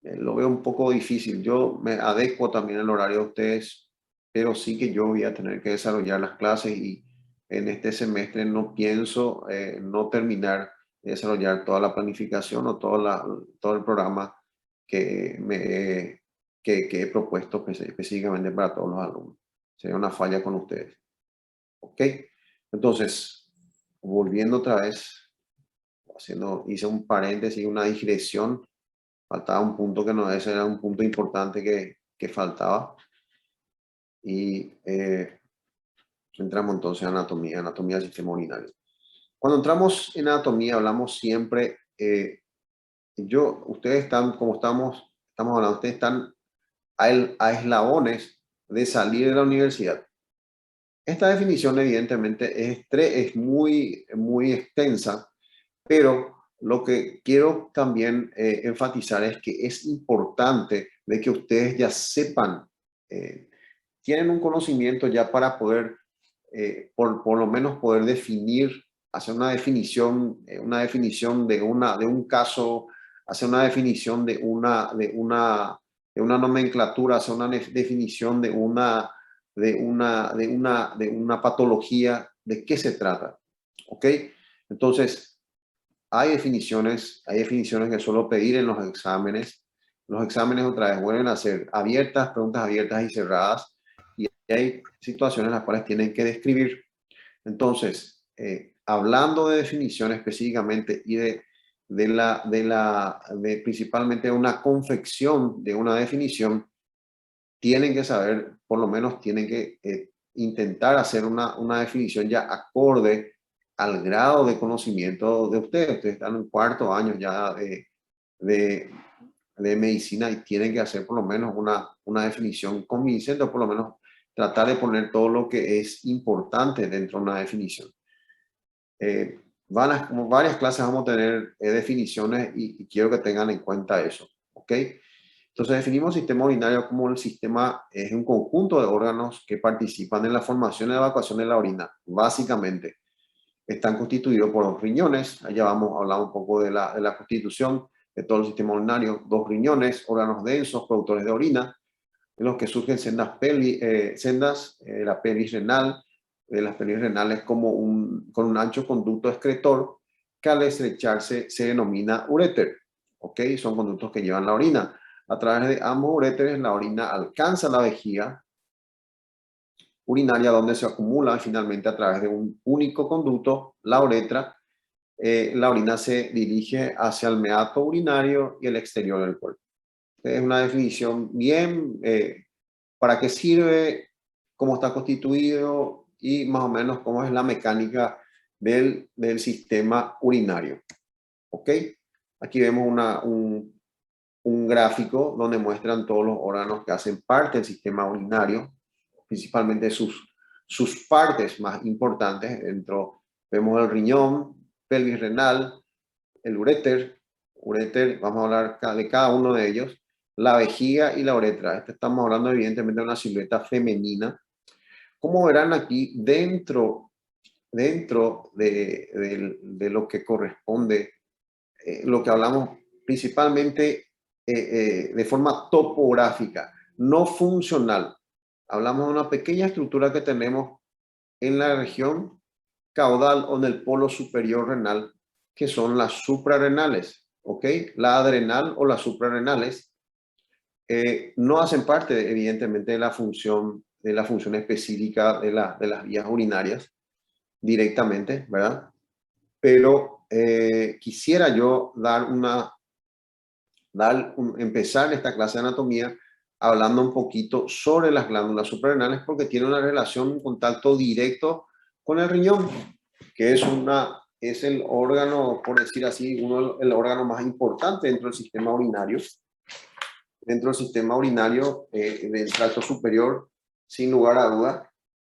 Lo veo un poco difícil. Yo me adecuo también al horario de ustedes, pero sí que yo voy a tener que desarrollar las clases y en este semestre no pienso no terminar de desarrollar toda la planificación o todo el programa que he propuesto específicamente para todos los alumnos. Sería una falla con ustedes. ¿Ok? Entonces, volviendo otra vez, hice un paréntesis, una digresión. Faltaba un punto que no, ese era un punto importante que faltaba. Y entramos entonces en anatomía del sistema urinario. Cuando entramos en anatomía, hablamos siempre, ustedes están, como estamos hablando, ustedes están a eslabones de salir de la universidad. Esta definición evidentemente es muy, muy extensa, pero lo que quiero también enfatizar es que es importante de que ustedes ya sepan, tienen un conocimiento ya para poder, por lo menos poder definir, hacer una definición de un caso, hacer una definición de una nomenclatura, hacer una definición de una patología, de qué se trata. ¿Ok? Entonces, hay definiciones que suelo pedir en los exámenes. Los exámenes otra vez vuelven a ser abiertas, preguntas abiertas y cerradas. Y hay situaciones en las cuales tienen que describir. Entonces, hablando de definición específicamente y principalmente una confección de una definición, tienen que saber, por lo menos tienen que intentar hacer una definición ya acorde al grado de conocimiento de ustedes. Ustedes están en cuarto año ya de medicina y tienen que hacer por lo menos una definición convincente, o por lo menos tratar de poner todo lo que es importante dentro de una definición. Como varias clases vamos a tener definiciones y quiero que tengan en cuenta eso. ¿Ok? Entonces definimos el sistema urinario como el sistema es un conjunto de órganos que participan en la formación y la evacuación de la orina. Básicamente, están constituidos por 2 riñones. Allá vamos a hablar un poco de la constitución de todo el sistema urinario. 2 riñones, órganos densos, productores de orina, en los que surgen sendas, la pelvis renal. Las pelvis renales con un ancho conducto excretor que al estrecharse se denomina uréter. ¿Ok? Son conductos que llevan la orina. A través de ambos uréteres la orina alcanza la vejiga urinaria, donde se acumula finalmente a través de un único conducto, la uretra. La orina se dirige hacia el meato urinario y el exterior del cuerpo. Es una definición bien, para qué sirve, cómo está constituido y más o menos cómo es la mecánica del sistema urinario. ¿Ok? Aquí vemos un gráfico donde muestran todos los órganos que hacen parte del sistema urinario, principalmente sus partes más importantes. Vemos el riñón, pelvis renal, el uréter, vamos a hablar de cada uno de ellos, la vejiga y la uretra. Estamos hablando evidentemente de una silueta femenina. Como verán aquí, dentro de lo que corresponde, lo que hablamos principalmente de forma topográfica, no funcional. Hablamos de una pequeña estructura que tenemos en la región caudal o en el polo superior renal, que son las suprarrenales, ¿ok? La adrenal o las suprarrenales no hacen parte, evidentemente, de la función específica de las vías urinarias directamente, ¿verdad? Pero quisiera yo empezar esta clase de anatomía hablando un poquito sobre las glándulas suprarrenales, porque tiene una relación, un contacto directo con el riñón, que es el órgano, por decir así, el órgano más importante dentro del sistema urinario. Dentro del sistema urinario del tracto superior, sin lugar a duda,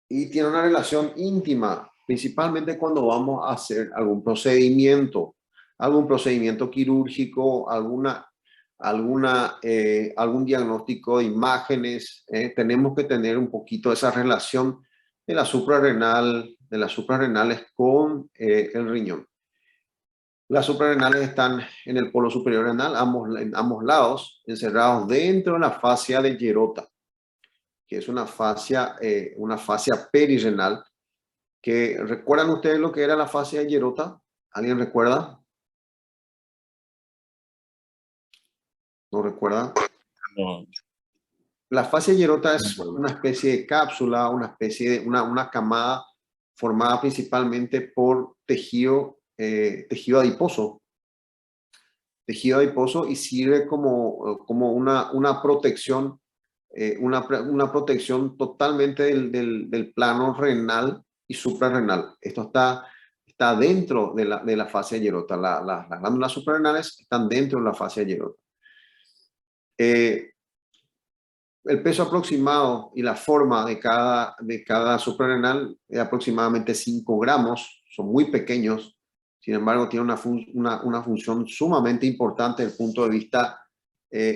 y tiene una relación íntima, principalmente cuando vamos a hacer algún procedimiento quirúrgico, algún diagnóstico de imágenes. Tenemos que tener un poquito esa relación de las suprarrenales con el riñón. Las suprarrenales están en el polo superior renal, en ambos lados, encerrados dentro de la fascia de Gerota, que es una fascia perirenal. Que, ¿recuerdan ustedes lo que era la fascia de Gerota? ¿Alguien recuerda? ¿No recuerdan? No. La fascia hierota es Entiendo. una especie de cápsula, una especie de una camada formada principalmente por tejido adiposo. Tejido adiposo y sirve como una protección, una protección totalmente del plano renal y suprarrenal. Esto está dentro de la fascia hierota. Las glándulas suprarrenales están dentro de la fascia hierota. El peso aproximado y la forma de cada suprarrenal es aproximadamente 5 gramos, son muy pequeños, sin embargo tiene una función sumamente importante desde el punto de vista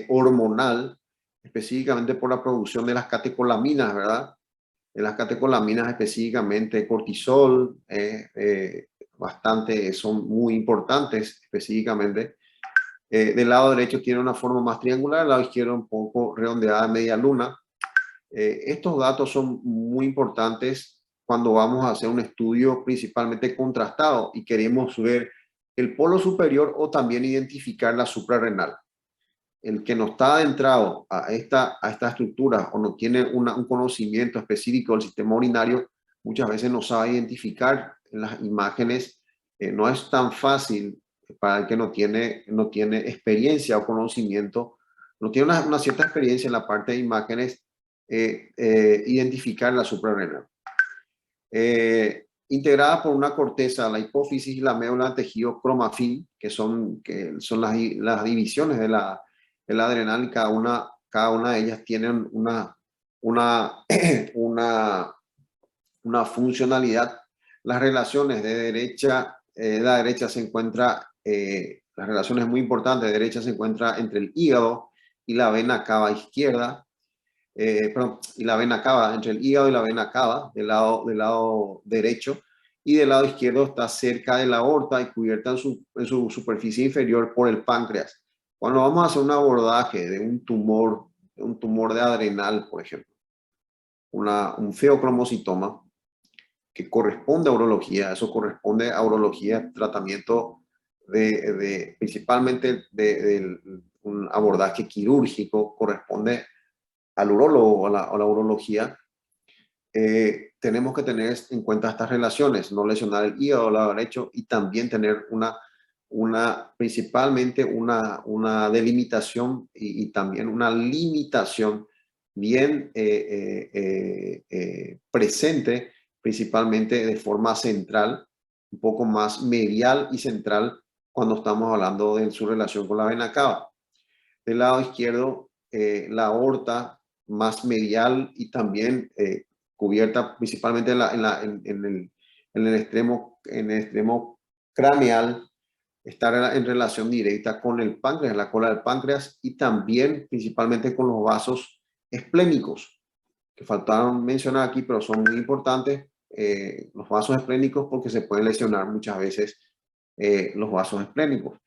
hormonal, específicamente por la producción de las catecolaminas, ¿verdad? De las catecolaminas específicamente cortisol, son muy importantes específicamente. Del lado derecho tiene una forma más triangular, del lado izquierdo un poco redondeada, media luna. Estos datos son muy importantes cuando vamos a hacer un estudio principalmente contrastado y queremos ver el polo superior o también identificar la suprarrenal. El que no está adentrado a esta estructura o no tiene un conocimiento específico del sistema urinario, muchas veces no sabe identificar en las imágenes. No es tan fácil para el que no tiene experiencia o conocimiento, no tiene una cierta experiencia en la parte de imágenes, identificar la suprarrenal. Integrada por una corteza, la hipófisis y la médula de tejido cromafín, que son las divisiones de la adrenal, y cada una de ellas tienen una funcionalidad. Las relaciones de la derecha se encuentra, las relaciones muy importantes, de derecha se encuentra entre el hígado y la vena cava izquierda, y la vena cava, entre el hígado y la vena cava, del lado derecho, y del lado izquierdo está cerca de la aorta y cubierta en su superficie inferior por el páncreas. Cuando vamos a hacer un abordaje de un tumor de adrenal, por ejemplo, un feocromocitoma, que corresponde a urología, eso corresponde a urología, tratamiento principalmente de un abordaje quirúrgico, corresponde al urólogo o a la urología. Tenemos que tener en cuenta estas relaciones, no lesionar el hígado al lado derecho y también tener principalmente una delimitación y también una limitación bien presente, principalmente de forma central, un poco más medial y central cuando estamos hablando de su relación con la vena cava. Del lado izquierdo, la aorta más medial y también cubierta principalmente en el extremo craneal, está en relación directa con el páncreas, la cola del páncreas, y también principalmente con los vasos esplénicos, que faltaron mencionar aquí, pero son muy importantes, los vasos esplénicos, porque se pueden lesionar muchas veces los vasos esplénicos.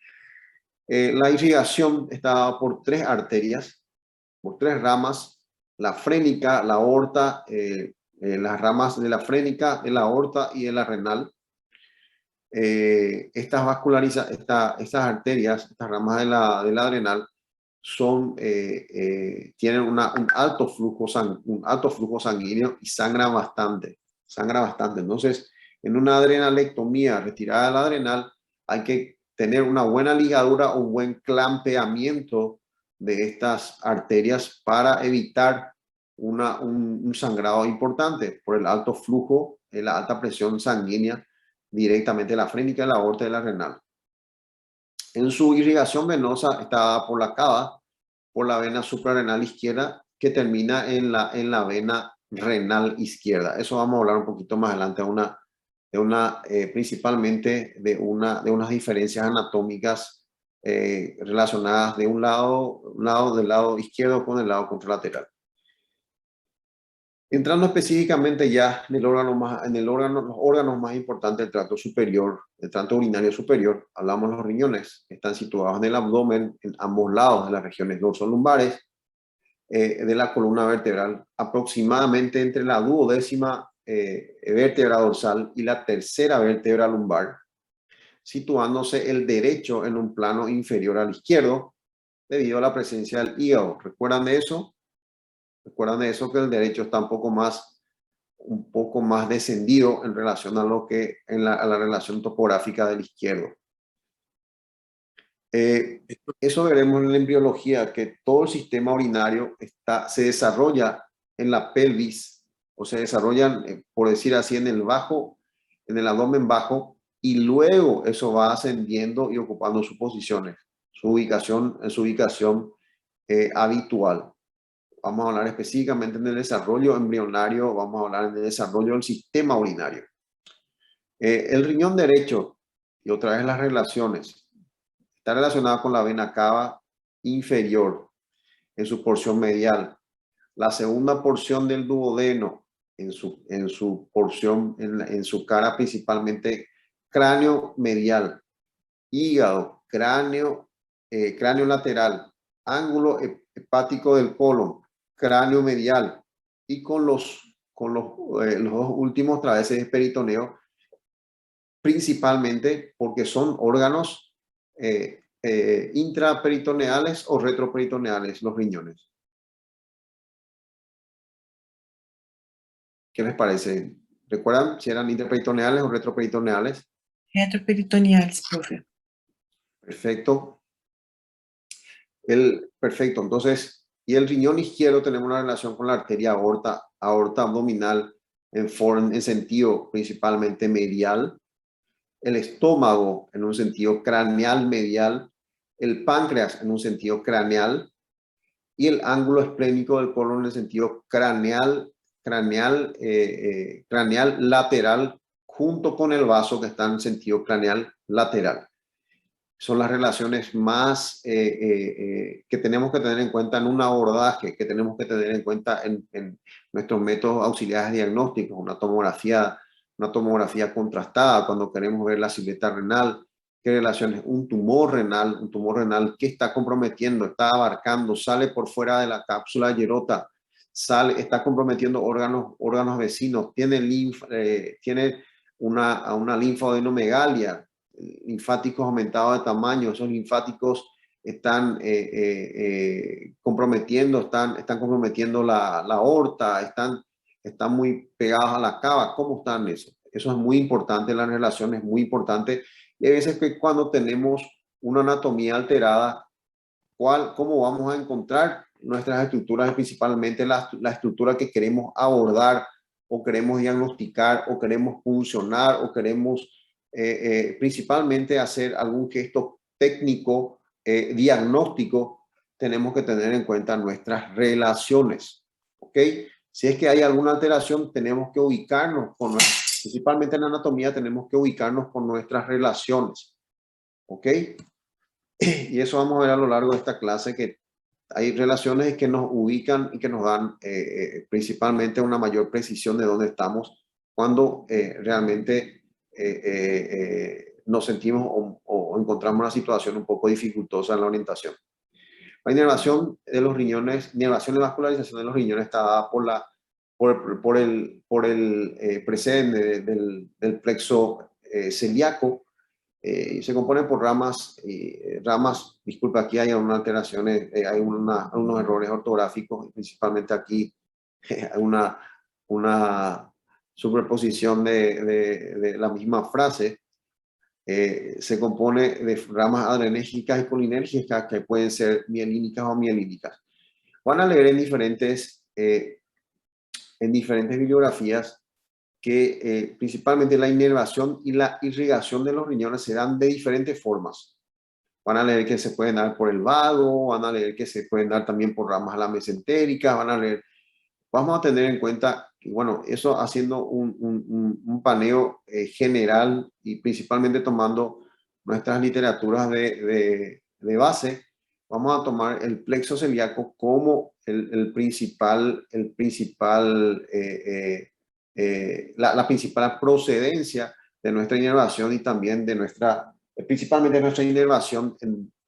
La irrigación está dada por 3 arterias, por 3 ramas: la frénica, la aorta, las ramas de la frénica, de la aorta y de la renal. Estas arterias, estas ramas de la adrenal, tienen un alto flujo sanguíneo y sangran bastante. Entonces, en una adrenalectomía, retirada de la adrenal, hay que tener una buena ligadura o un buen clampeamiento de estas arterias para evitar un sangrado importante por el alto flujo, la alta presión sanguínea directamente de la frénica, de la aorta y de la renal. En su irrigación venosa está dada por la cava, por la vena suprarrenal izquierda, que termina en la vena renal izquierda. Eso vamos a hablar un poquito más adelante, principalmente de unas diferencias anatómicas relacionadas de un lado del lado izquierdo con el lado contralateral. Entrando específicamente ya en los órganos más importantes del tracto superior, del tracto urinario superior, hablamos de los riñones, que están situados en el abdomen, en ambos lados de las regiones dorsolumbares, de la columna vertebral, aproximadamente entre la 12ª vértebra dorsal y la 3ª vértebra lumbar, situándose el derecho en un plano inferior al izquierdo, debido a la presencia del hígado. ¿Recuerdan de eso? ¿Recuerdan de eso? Que el derecho está un poco más descendido en relación a lo que a la relación topográfica del izquierdo. Eso veremos en la embriología, que todo el sistema urinario se desarrolla en la pelvis, o se desarrolla, por decir así, en el abdomen bajo, y luego eso va ascendiendo y ocupando sus posiciones, su ubicación habitual. Vamos a hablar específicamente en el desarrollo embrionario, vamos a hablar en el desarrollo del sistema urinario. El riñón derecho, y otra vez las relaciones, está relacionado con la vena cava inferior en su porción medial. La segunda porción del duodeno en su porción, en su cara principalmente cráneo medial, hígado, cráneo lateral, ángulo hepático del colon, cráneo medial, y con los dos últimos traveses de peritoneo, principalmente porque son órganos intraperitoneales o retroperitoneales, los riñones. ¿Qué les parece? ¿Recuerdan si eran intraperitoneales o retroperitoneales? Retroperitoneales, profe. Perfecto. Perfecto. Entonces, y el riñón izquierdo tenemos una relación con la arteria aorta abdominal en sentido principalmente medial, el estómago en un sentido craneal medial, el páncreas en un sentido craneal y el ángulo esplénico del colon en el sentido craneal lateral, junto con el vaso que está en sentido craneal lateral. Son las relaciones más que tenemos que tener en cuenta en un abordaje, que tenemos que tener en cuenta en nuestros métodos auxiliares diagnósticos, una tomografía contrastada cuando queremos ver la silueta renal, qué relaciones, un tumor renal que está comprometiendo, está abarcando, sale por fuera de la cápsula yerota, está comprometiendo órganos vecinos, tiene una linfadenomegalia, linfáticos aumentados de tamaño, esos linfáticos están comprometiendo la aorta, están muy pegados a la cava. ¿Cómo están eso? Eso es muy importante, la relación es muy importante. Y hay veces que cuando tenemos una anatomía alterada, ¿cómo vamos a encontrar nuestras estructuras, principalmente la estructura que queremos abordar o queremos diagnosticar o queremos funcionar o queremos principalmente hacer algún gesto técnico diagnóstico? Tenemos que tener en cuenta nuestras relaciones, ¿ok? Si es que hay alguna alteración, tenemos que ubicarnos principalmente en la anatomía, tenemos que ubicarnos con nuestras relaciones, ¿ok? Y eso vamos a ver a lo largo de esta clase, que hay relaciones que nos ubican y que nos dan principalmente una mayor precisión de dónde estamos cuando realmente nos sentimos o encontramos una situación un poco dificultosa en la orientación. La inervación de los riñones, inervación de vascularización de los riñones está dada por el precedente del plexo celíaco. Se compone por ramas, disculpa, aquí hay unas alteraciones, hay unos errores ortográficos, principalmente aquí hay una superposición de la misma frase. Se compone de ramas adrenérgicas y colinérgicas que pueden ser mielínicas o mielínicas. Van a leer en diferentes bibliografías que principalmente la inervación y la irrigación de los riñones se dan de diferentes formas. Van a leer que se pueden dar por el vago, van a leer que se pueden dar también por ramas mesentéricas, vamos a tener en cuenta que, bueno, eso haciendo un paneo general y principalmente tomando nuestras literaturas de base, vamos a tomar el plexo celíaco como la principal procedencia de nuestra inervación y también principalmente de nuestra inervación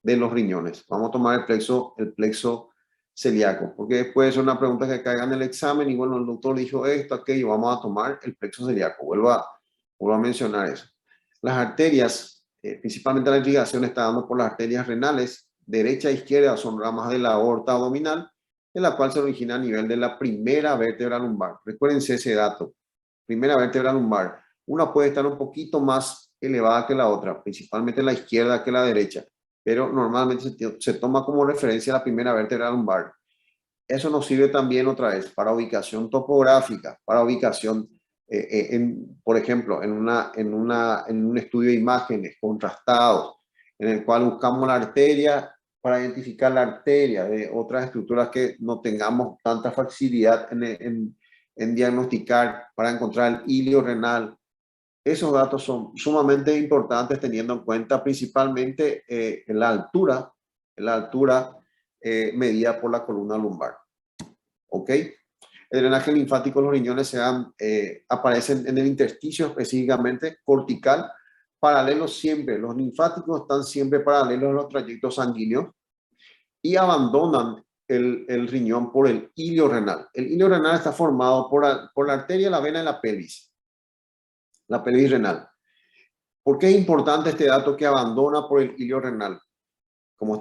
de los riñones. Vamos a tomar el plexo celíaco, porque puede ser una pregunta que caiga en el examen y bueno, el doctor dijo esto, aquello, vamos a tomar el plexo celíaco. Vuelvo a mencionar eso. Las arterias, principalmente la irrigación está dando por las arterias renales derecha e izquierda son ramas de la aorta abdominal, en la cual se origina a nivel de la primera vértebra lumbar. Recuérdense ese dato. Primera vértebra lumbar. Una puede estar un poquito más elevada que la otra, principalmente la izquierda que la derecha, pero normalmente se toma como referencia la primera vértebra lumbar. Eso nos sirve también otra vez para ubicación topográfica, para ubicación, por ejemplo, en un estudio de imágenes contrastados, en el cual buscamos la arteria para identificar la arteria de otras estructuras que no tengamos tanta facilidad en diagnosticar, para encontrar el hilio renal. Esos datos son sumamente importantes teniendo en cuenta principalmente la altura medida por la columna lumbar. ¿Ok? El drenaje linfático de los riñones aparecen en el intersticio específicamente cortical, paralelos siempre. Los linfáticos están siempre paralelos a los trayectos sanguíneos y abandonan el riñón por el hilio renal. El hilio renal está formado por la arteria, la vena y la pelvis renal. ¿Por qué es importante este dato que abandona por el hilio renal? Como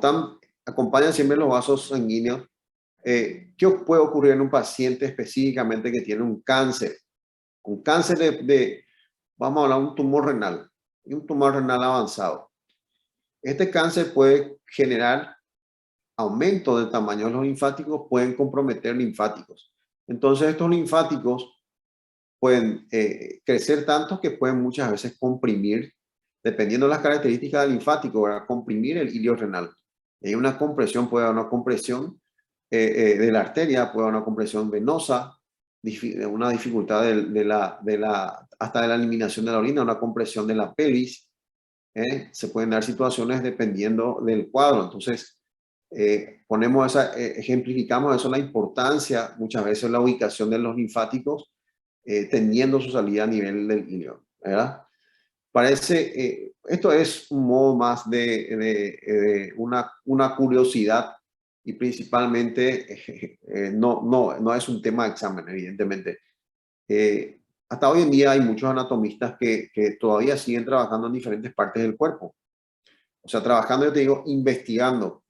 acompañan siempre los vasos sanguíneos, ¿qué puede ocurrir en un paciente específicamente que tiene un cáncer? Un cáncer vamos a hablar de un tumor renal, y un tumor renal avanzado. Este cáncer puede generar aumento del tamaño de los linfáticos, pueden comprometer linfáticos. Entonces estos linfáticos pueden crecer tanto que pueden muchas veces comprimir, dependiendo de las características del linfático, ¿verdad? Comprimir el hilio renal. Hay una compresión, puede haber una compresión de la arteria, puede haber una compresión venosa, una dificultad hasta de la eliminación de la orina, una compresión de la pelvis. Se pueden dar situaciones dependiendo del cuadro. Entonces, ejemplificamos eso, la importancia muchas veces la ubicación de los linfáticos teniendo su salida a nivel del hilio, ¿verdad? Esto es un modo más de una curiosidad y principalmente no es un tema de examen, evidentemente. Hasta hoy en día hay muchos anatomistas que todavía siguen trabajando en diferentes partes del cuerpo. O sea, trabajando, yo te digo, investigando.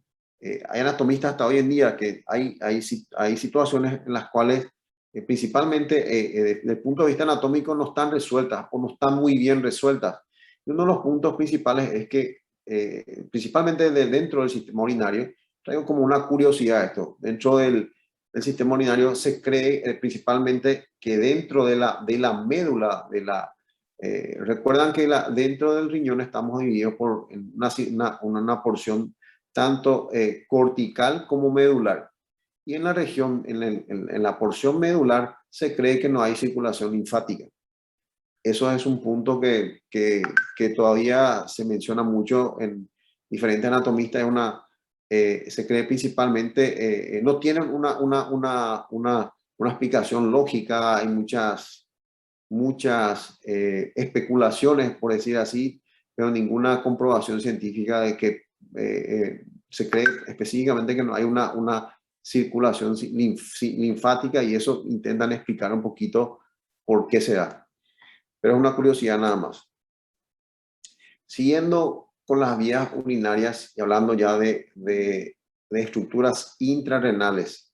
Hay anatomistas hasta hoy en día que hay situaciones en las cuales principalmente desde el punto de vista anatómico no están resueltas o no están muy bien resueltas. Y uno de los puntos principales es que principalmente dentro del sistema urinario, traigo como una curiosidad esto, dentro del sistema urinario se cree principalmente que dentro de la médula, recuerdan que dentro del riñón estamos divididos por una porción tanto cortical como medular. Y en la región, en la porción medular, se cree que no hay circulación linfática. Eso es un punto que todavía se menciona mucho en diferentes anatomistas. Se cree principalmente, no tienen una explicación lógica. Hay muchas especulaciones, por decir así, pero ninguna comprobación científica de que se cree específicamente que no hay una circulación linfática, y eso intentan explicar un poquito por qué se da. Pero es una curiosidad nada más. Siguiendo con las vías urinarias y hablando ya de estructuras intrarrenales,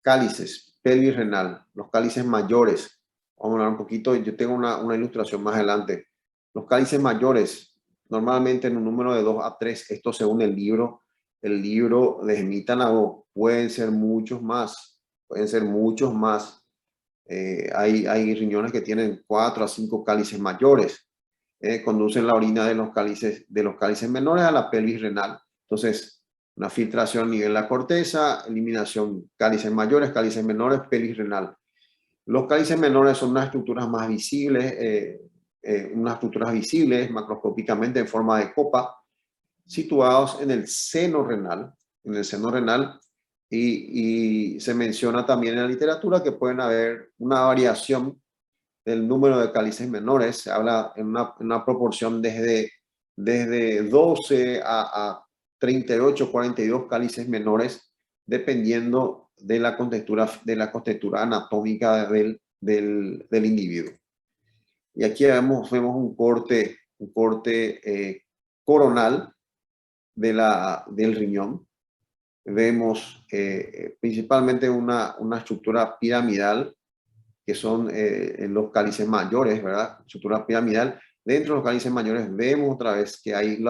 cálices, pelvis renal, los cálices mayores. Vamos a hablar un poquito, yo tengo una ilustración más adelante. Los cálices mayores, normalmente en un número de 2 a 3, esto según el libro de Smith and Nagó, pueden ser muchos más. Hay riñones que tienen 4 a 5 cálices mayores. Conducen la orina de los cálices menores a la pelvis renal. Entonces, una filtración a nivel de la corteza, eliminación cálices mayores, cálices menores, pelvis renal. Los cálices menores son unas estructuras más visibles, macroscópicamente en forma de copa, situados en el seno renal, y se menciona también en la literatura que pueden haber una variación del número de cálices menores. Se habla en una proporción desde 12 a 38, 42 cálices menores, dependiendo de la contextura anatómica del individuo. Y aquí vemos un corte coronal del riñón. Vemos principalmente una estructura piramidal, que son los cálices mayores, ¿verdad? Estructura piramidal. Dentro de los cálices mayores vemos otra vez que hay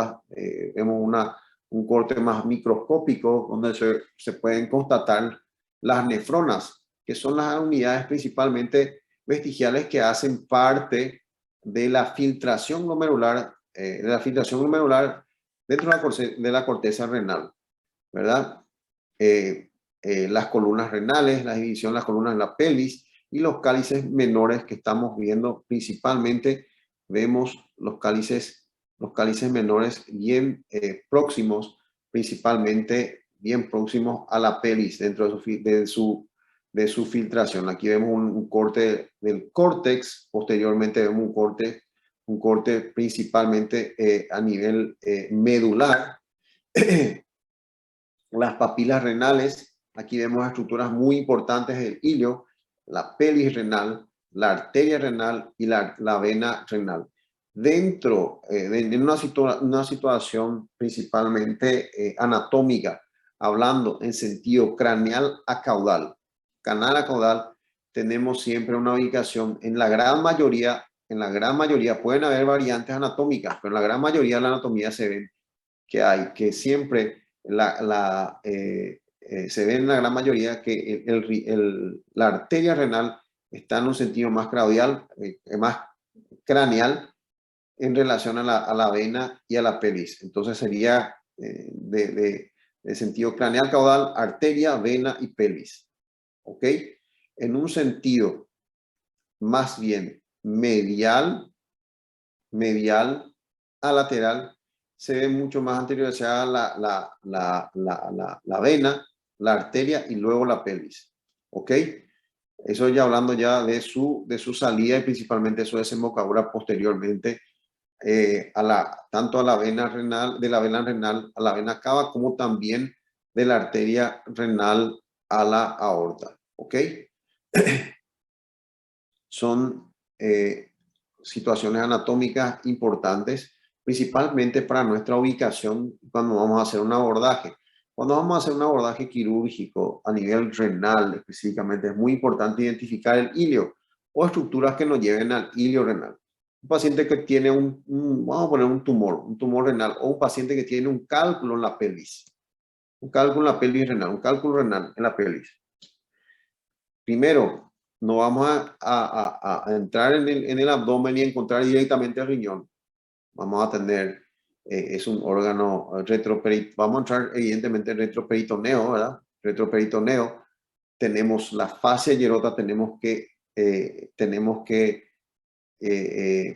vemos un corte más microscópico donde se pueden constatar las nefronas, que son las unidades principalmente vestigiales que hacen parte de la filtración glomerular, dentro de la corteza renal, ¿verdad? Las columnas renales, la división de las columnas de la pelvis y los cálices menores que estamos viendo principalmente. Vemos los cálices menores bien próximos, principalmente bien próximos a la pelvis dentro de su filtración. Aquí vemos un corte del córtex, posteriormente vemos un corte principalmente a nivel medular. Las papilas renales, aquí vemos estructuras muy importantes del ilio, la pelvis renal, la arteria renal y la vena renal. Dentro de una situación principalmente anatómica, hablando en sentido craneal a caudal, canal a caudal, tenemos siempre una ubicación en la gran mayoría, pueden haber variantes anatómicas, pero en la gran mayoría de la anatomía se ven que siempre se ve en la gran mayoría que la arteria renal está en un sentido más más craneal en relación a la vena y a la pelvis. Entonces sería de sentido craneal caudal, arteria, vena y pelvis. ¿Ok? En un sentido más bien medial a lateral, se ve mucho más anteriorizada la vena, la arteria y luego la pelvis. ¿Ok? Eso ya hablando ya de su salida y principalmente su desembocadura posteriormente tanto a la vena renal, de la vena renal a la vena cava, como también de la arteria renal a la aorta. ¿Ok? Son situaciones anatómicas importantes, principalmente para nuestra ubicación cuando vamos a hacer un abordaje. Cuando vamos a hacer un abordaje quirúrgico a nivel renal, específicamente, es muy importante identificar el ilio o estructuras que nos lleven al ilio renal. Un paciente que tiene vamos a poner un tumor renal, o un paciente que tiene un cálculo en la pelvis. Un cálculo en la pelvis renal, un cálculo renal en la pelvis. Primero, no vamos a entrar en el abdomen y encontrar directamente el riñón. Vamos a tener, es un órgano retroperitoneo, vamos a entrar evidentemente en retroperitoneo, ¿verdad? Retroperitoneo, tenemos la fascia hierota, tenemos que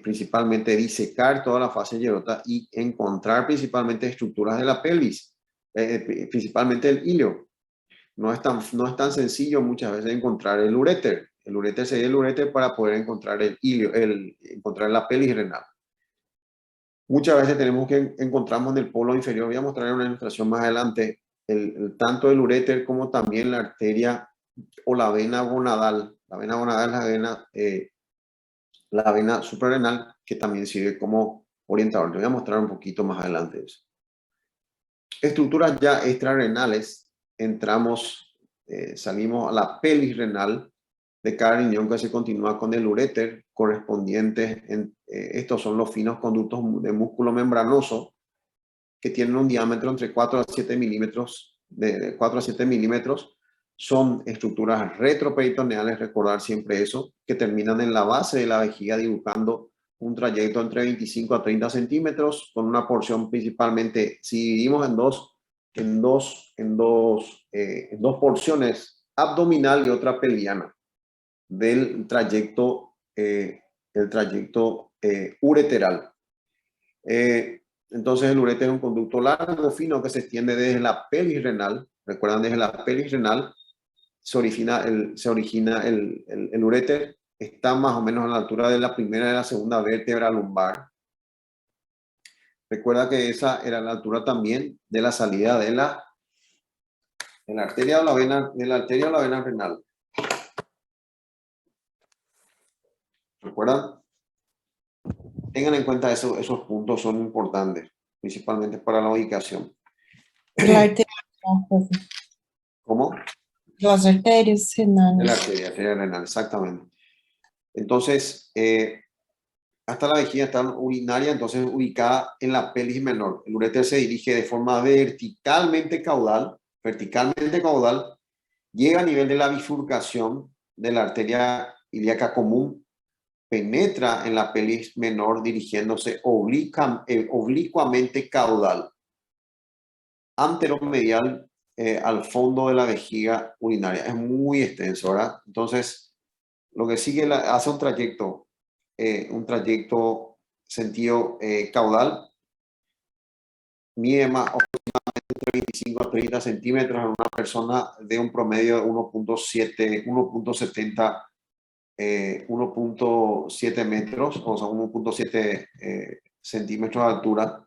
principalmente disecar toda la fascia hierota y encontrar principalmente estructuras de la pelvis, principalmente el ilio. No es tan sencillo muchas veces encontrar el uréter. El uréter sería el uréter para poder encontrar el ilio, encontrar la pelvis renal. Muchas veces encontramos en el polo inferior, voy a mostrar una ilustración más adelante, tanto el uréter como también la arteria o la vena gonadal. La vena gonadal es la vena suprarrenal, que también sirve como orientador. Te voy a mostrar un poquito más adelante eso. Estructuras ya extrarrenales, salimos a la pelvis renal de cada riñón, que se continúa con el uréter correspondiente. Estos son los finos conductos de músculo membranoso que tienen un diámetro entre 4 a 7 milímetros, de 4 a 7 milímetros. Son estructuras retroperitoneales, recordar siempre eso, que terminan en la base de la vejiga dibujando un trayecto entre 25 a 30 centímetros, con una porción principalmente, si dividimos en dos porciones, abdominal y otra pelviana, del trayecto ureteral. Entonces el uréter es un conducto largo, fino, que se extiende desde la pelvis renal. Recuerdan, desde la pelvis renal se origina el uréter. Está más o menos a la altura de la primera y la segunda vértebra lumbar. Recuerda que esa era la altura también de la salida de la arteria o la vena renal. ¿Recuerdan? Tengan en cuenta esos puntos, son importantes, principalmente para la ubicación. De la arteria, profe. ¿Cómo? Las arterias De la renales. arteria renal, exactamente. Entonces, hasta la vejiga está urinaria, entonces ubicada en la pelvis menor. El uréter se dirige de forma verticalmente caudal, llega a nivel de la bifurcación de la arteria ilíaca común, penetra en la pelvis menor dirigiéndose oblicuamente caudal, anteromedial al fondo de la vejiga urinaria. Es muy extenso, ¿verdad? Entonces, lo que sigue hace un trayecto sentido caudal, mide más entre 25 a 30 centímetros en una persona de un promedio de 1.7 metros, o sea, 1.7 centímetros de altura.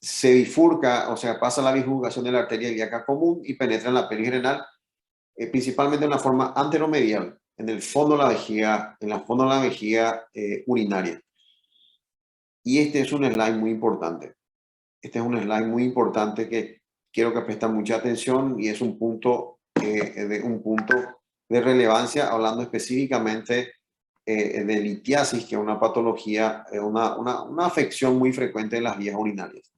Se bifurca, o sea, pasa la bifurcación de la arteria ilíaca común y penetra en la pelvis renal, principalmente en la forma anteromedial, en el fondo de la vejiga, urinaria. Y este es un slide muy importante. Este es un slide muy importante que quiero que presten mucha atención y es un punto de relevancia, hablando específicamente de litiasis, que es una patología, una afección muy frecuente de las vías urinarias.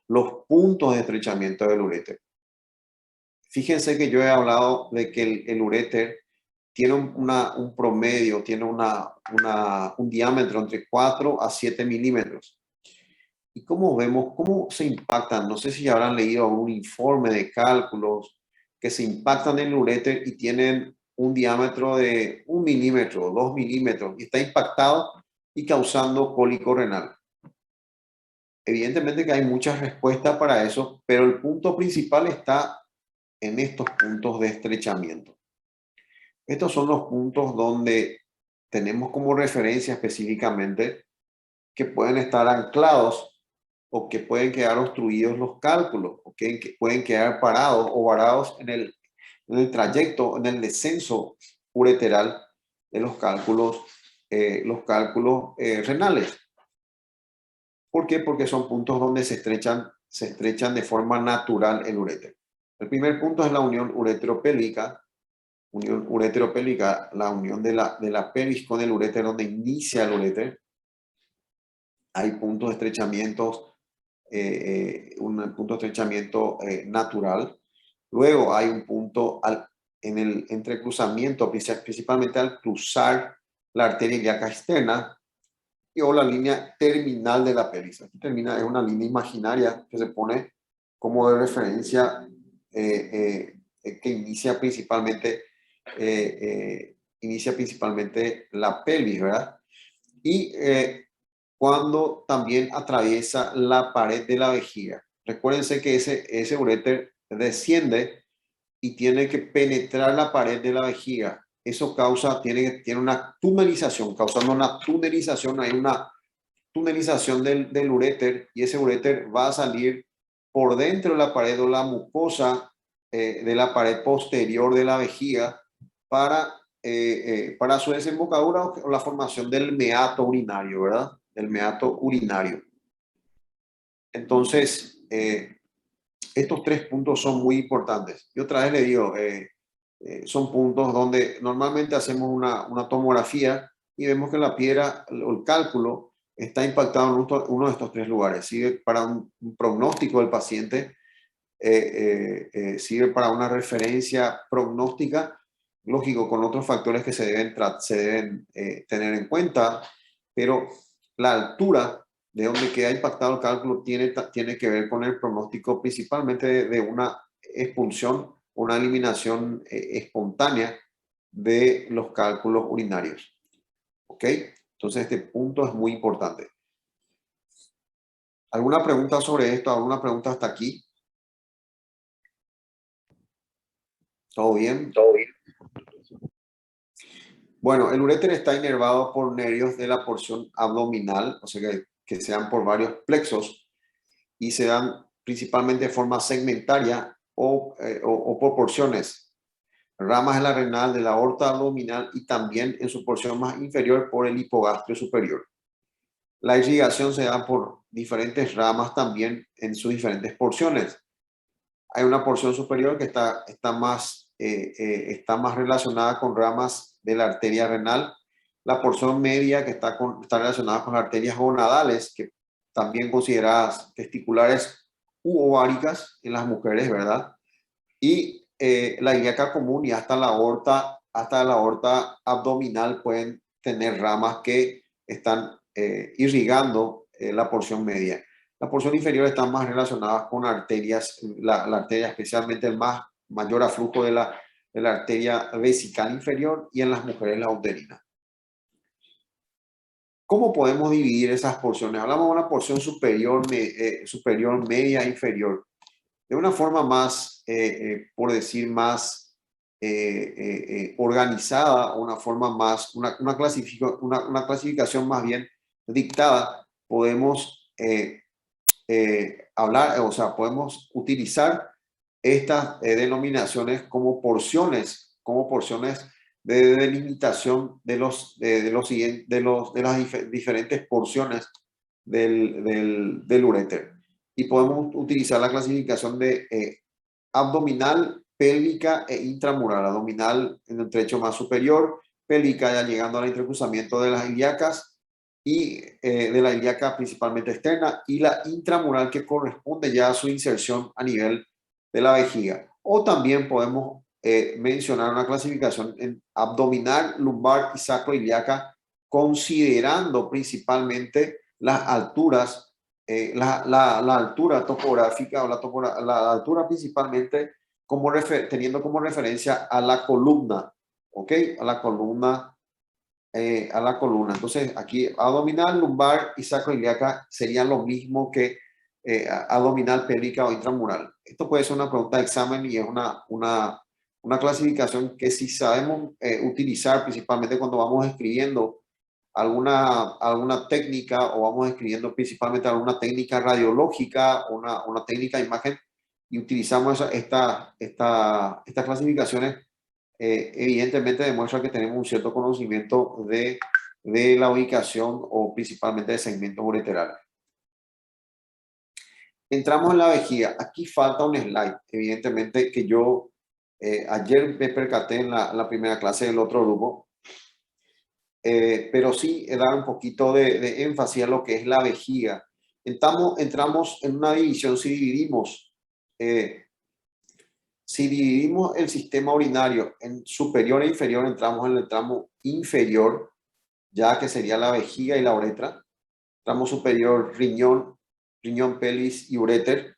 Los puntos de estrechamiento del uréter. Fíjense que yo he hablado de que el uréter tiene un promedio, tiene un diámetro entre 4 a 7 milímetros. Y como vemos, cómo se impactan, no sé si ya habrán leído algún informe de cálculos que se impactan en el uréter y tienen un diámetro de 1 milímetro, 2 milímetros, y está impactado y causando cólico renal. Evidentemente que hay muchas respuestas para eso, pero el punto principal está en estos puntos de estrechamiento. Estos son los puntos donde tenemos como referencia específicamente que pueden estar anclados o que pueden quedar obstruidos los cálculos, o que pueden quedar parados o varados en el trayecto, en el descenso ureteral de los cálculos renales. ¿Por qué? Porque son puntos donde se estrechan de forma natural el uréter. El primer punto es la unión ureteropélvica. La unión de la pelvis con el uréter, donde inicia el uréter. Hay puntos de estrechamientos, un punto de estrechamiento natural. Luego hay un punto en el entrecruzamiento, principalmente al cruzar la arteria ilíaca externa o la línea terminal de la pelvis. Aquí termina, es una línea imaginaria que se pone como de referencia, que inicia principalmente la pelvis, ¿verdad? Y cuando también atraviesa la pared de la vejiga. Recuérdense que ese uréter desciende y tiene que penetrar la pared de la vejiga. Eso tiene una tunelización, causando una tunelización. Hay una tunelización del uréter, y ese uréter va a salir por dentro de la pared o la mucosa de la pared posterior de la vejiga para su desembocadura o la formación del meato urinario, ¿verdad? Del meato urinario. Entonces, estos tres puntos son muy importantes. Y otra vez le digo, son puntos donde normalmente hacemos una tomografía y vemos que la piedra o el cálculo está impactado en uno de estos tres lugares. Sirve para un pronóstico del paciente, sirve para una referencia prognóstica, lógico, con otros factores que se deben tener en cuenta, pero la altura de donde queda impactado el cálculo tiene que ver con el pronóstico, principalmente de una expulsión, una eliminación espontánea de los cálculos urinarios. ¿Ok? Entonces este punto es muy importante. ¿Alguna pregunta sobre esto? ¿Alguna pregunta hasta aquí? ¿Todo bien? Todo bien. Bueno, el uréter está inervado por nervios de la porción abdominal, o sea que se dan por varios plexos y se dan principalmente de forma segmentaria o por porciones. Ramas de la renal, de la aorta abdominal y también en su porción más inferior por el hipogastrio superior. La irrigación se da por diferentes ramas también en sus diferentes porciones. Hay una porción superior que está más relacionada con ramas de la arteria renal. La porción media que está relacionada con las arterias gonadales, que también consideradas testiculares u ováricas en las mujeres, ¿verdad? Y la ilíaca común y hasta la aorta abdominal pueden tener ramas que están irrigando la porción media. La porción inferior está más relacionada con arterias, la arteria especialmente el mayor aflujo de la arteria vesical inferior y en las mujeres la uterina. ¿Cómo podemos dividir esas porciones? Hablamos de una porción superior, superior, media, inferior. De una forma más, por decir, más organizada, una forma más, una clasificación más bien dictada, podemos podemos utilizar estas denominaciones como porciones de delimitación de las diferentes porciones del uréter. Y podemos utilizar la clasificación de abdominal, pélvica e intramural. Abdominal en el trecho más superior, pélvica ya llegando al entrecruzamiento de las ilíacas y de la ilíaca principalmente externa, y la intramural que corresponde ya a su inserción a nivel de la vejiga. O también podemos mencionar una clasificación en abdominal, lumbar y sacroiliaca, considerando principalmente las alturas, la altura topográfica o la altura principalmente teniendo como referencia a la columna, ¿ok? A la columna. Entonces, aquí abdominal, lumbar y sacroiliaca serían lo mismo que abdominal, pélvica o intramural. Esto puede ser una pregunta de examen y es una clasificación que si sabemos utilizar principalmente cuando vamos escribiendo alguna técnica o vamos escribiendo principalmente alguna técnica radiológica o una técnica de imagen y utilizamos estas clasificaciones, evidentemente demuestra que tenemos un cierto conocimiento de la ubicación o principalmente de segmentos ureterales. Entramos en la vejiga. Aquí falta un slide, evidentemente, que yo ayer me percaté en la primera clase del otro grupo, pero sí he dado un poquito de énfasis a lo que es la vejiga. Entramos en una división, si dividimos el sistema urinario en superior e inferior, entramos en el tramo inferior, ya que sería la vejiga y la uretra. Tramo superior, riñón, pelvis y uréter.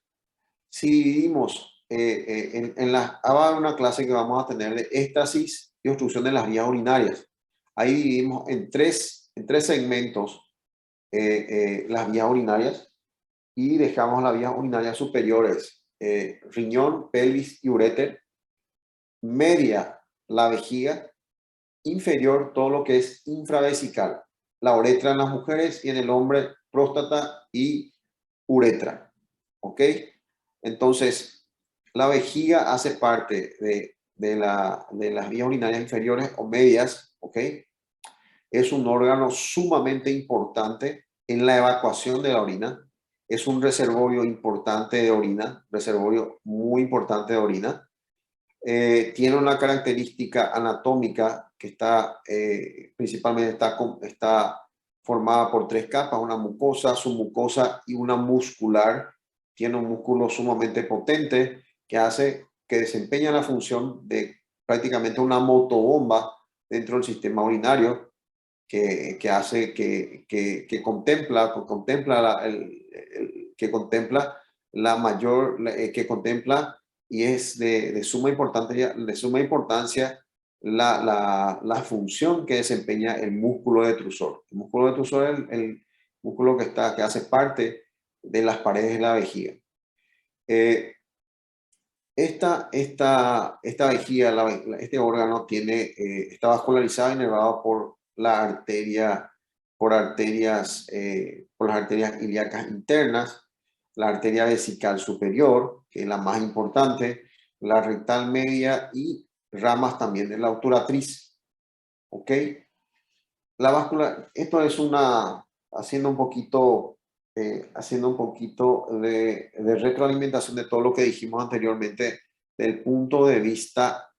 Si dividimos va a haber una clase que vamos a tener de éstasis y obstrucción de las vías urinarias. Ahí dividimos en tres segmentos las vías urinarias y dejamos las vías urinarias superiores, riñón, pelvis y uréter, media la vejiga, inferior todo lo que es infravesical, la uretra en las mujeres y en el hombre próstata y uretra, ¿ok? Entonces, la vejiga hace parte de las vías urinarias inferiores o medias, ¿ok? Es un órgano sumamente importante en la evacuación de la orina. Es un reservorio importante de orina, reservorio muy importante de orina. Tiene una característica anatómica que principalmente está formada por tres capas, una mucosa, submucosa y una muscular. Tiene un músculo sumamente potente que desempeña la función de prácticamente una motobomba dentro del sistema urinario, que contempla y es de suma importancia la función que desempeña el músculo detrusor. El músculo detrusor es el músculo que hace parte de las paredes de la vejiga. Esta vejiga, este órgano está vascularizado y inervado por las arterias ilíacas internas, la arteria vesical superior, que es la más importante, la rectal media y ramas también de la obturatriz. ¿Ok? Esto es una haciendo un poquito, de retroalimentación de todo lo que dijimos anteriormente, del punto de vista,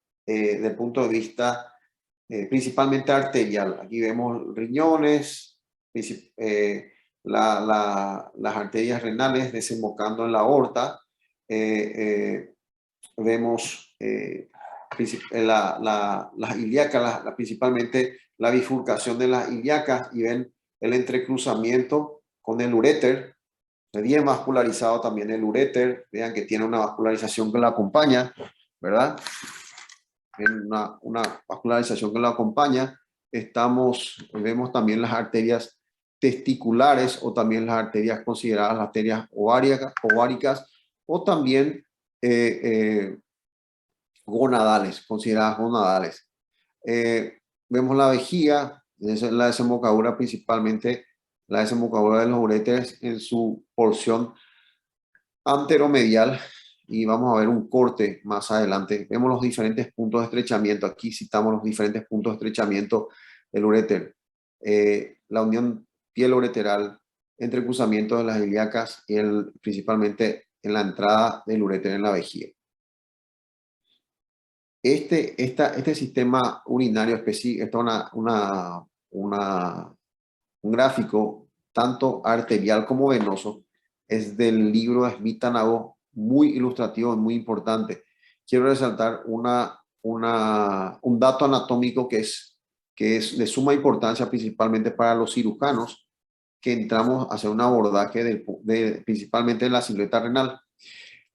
principalmente arterial. Aquí vemos riñones, las arterias renales desembocando en la aorta. Vemos las ilíacas, principalmente la bifurcación de las ilíacas, y ven el entrecruzamiento con el uréter. Bien vascularizado también el uréter. Vean que tiene una vascularización que lo acompaña, ¿verdad? Una vascularización que lo acompaña. Vemos también las arterias testiculares, o también las arterias consideradas las arterias ováricas, o también gonadales, consideradas gonadales. Vemos la vejiga, la desembocadura, principalmente la desembocadura de los uréteres en su porción anteromedial, y vamos a ver un corte más adelante. Vemos los diferentes puntos de estrechamiento. Aquí citamos los diferentes puntos de estrechamiento del uréter. La unión piel ureteral, entrecruzamiento de las ilíacas y principalmente en la entrada del uréter en la vejiga. Este sistema urinario específico, un gráfico tanto arterial como venoso, es del libro de Smith Tanago, muy ilustrativo y muy importante. Quiero resaltar un dato anatómico que es de suma importancia, principalmente para los cirujanos que entramos a hacer un abordaje principalmente de la silueta renal.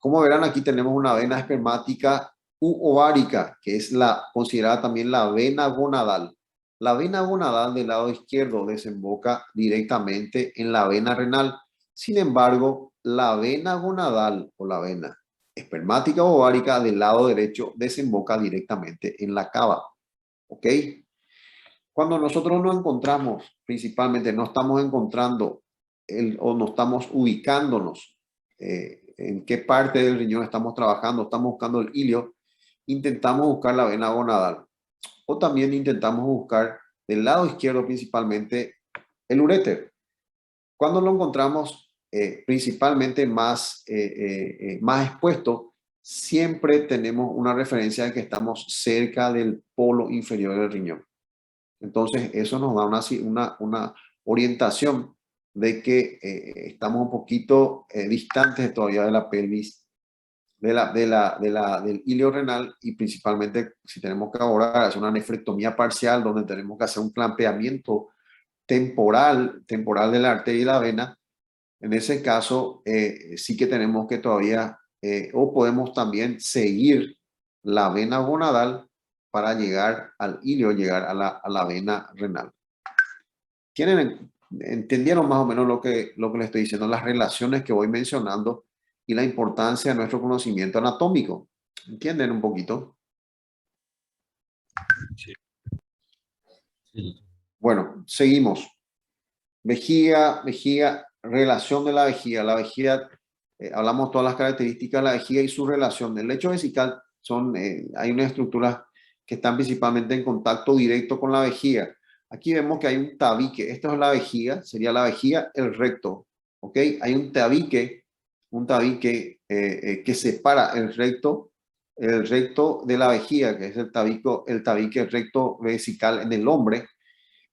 Como verán, aquí tenemos una vena espermática u ovárica, que es considerada también la vena gonadal. La vena gonadal del lado izquierdo desemboca directamente en la vena renal. Sin embargo, la vena gonadal o la vena espermática o ovárica del lado derecho desemboca directamente en la cava. ¿Ok? Cuando nosotros nos encontramos, principalmente no estamos encontrando o no estamos ubicándonos en qué parte del riñón estamos trabajando, estamos buscando el ilio, intentamos buscar la vena gonadal. O también intentamos buscar del lado izquierdo principalmente el uréter. Cuando lo encontramos principalmente más expuesto, siempre tenemos una referencia de que estamos cerca del polo inferior del riñón. Entonces eso nos da una orientación de que estamos un poquito distantes todavía de la pelvis, del ilio renal, y principalmente si tenemos que abordar, hacer una nefrectomía parcial donde tenemos que hacer un clampeamiento temporal de la arteria y la vena. En ese caso sí que tenemos que todavía o podemos también seguir la vena gonadal para llegar al ilio, llegar a la vena renal. ¿Entendieron más o menos lo que les estoy diciendo? Las relaciones que voy mencionando y la importancia de nuestro conocimiento anatómico. ¿Entienden un poquito? Sí. Sí. Bueno, seguimos. Vejiga, relación de la vejiga. La vejiga, hablamos todas las características de la vejiga y su relación. El lecho vesical hay unas estructuras que están principalmente en contacto directo con la vejiga. Aquí vemos que hay un tabique. Esta es la vejiga, sería la vejiga, el recto. ¿Ok? Hay un tabique que separa el recto de la vejiga, que es el tabique recto vesical en el hombre.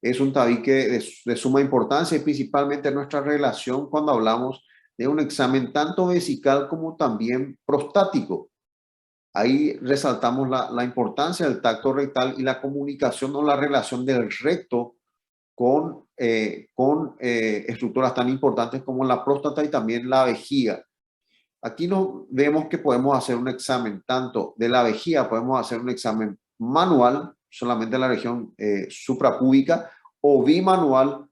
Es un tabique de suma importancia, y principalmente nuestra relación cuando hablamos de un examen tanto vesical como también prostático. Ahí resaltamos la importancia del tacto rectal y la comunicación o la relación del recto con estructuras tan importantes como la próstata y también la vejiga. Aquí vemos que podemos hacer un examen tanto de la vejiga, podemos hacer un examen manual, solamente en la región suprapúbica, o bimanual,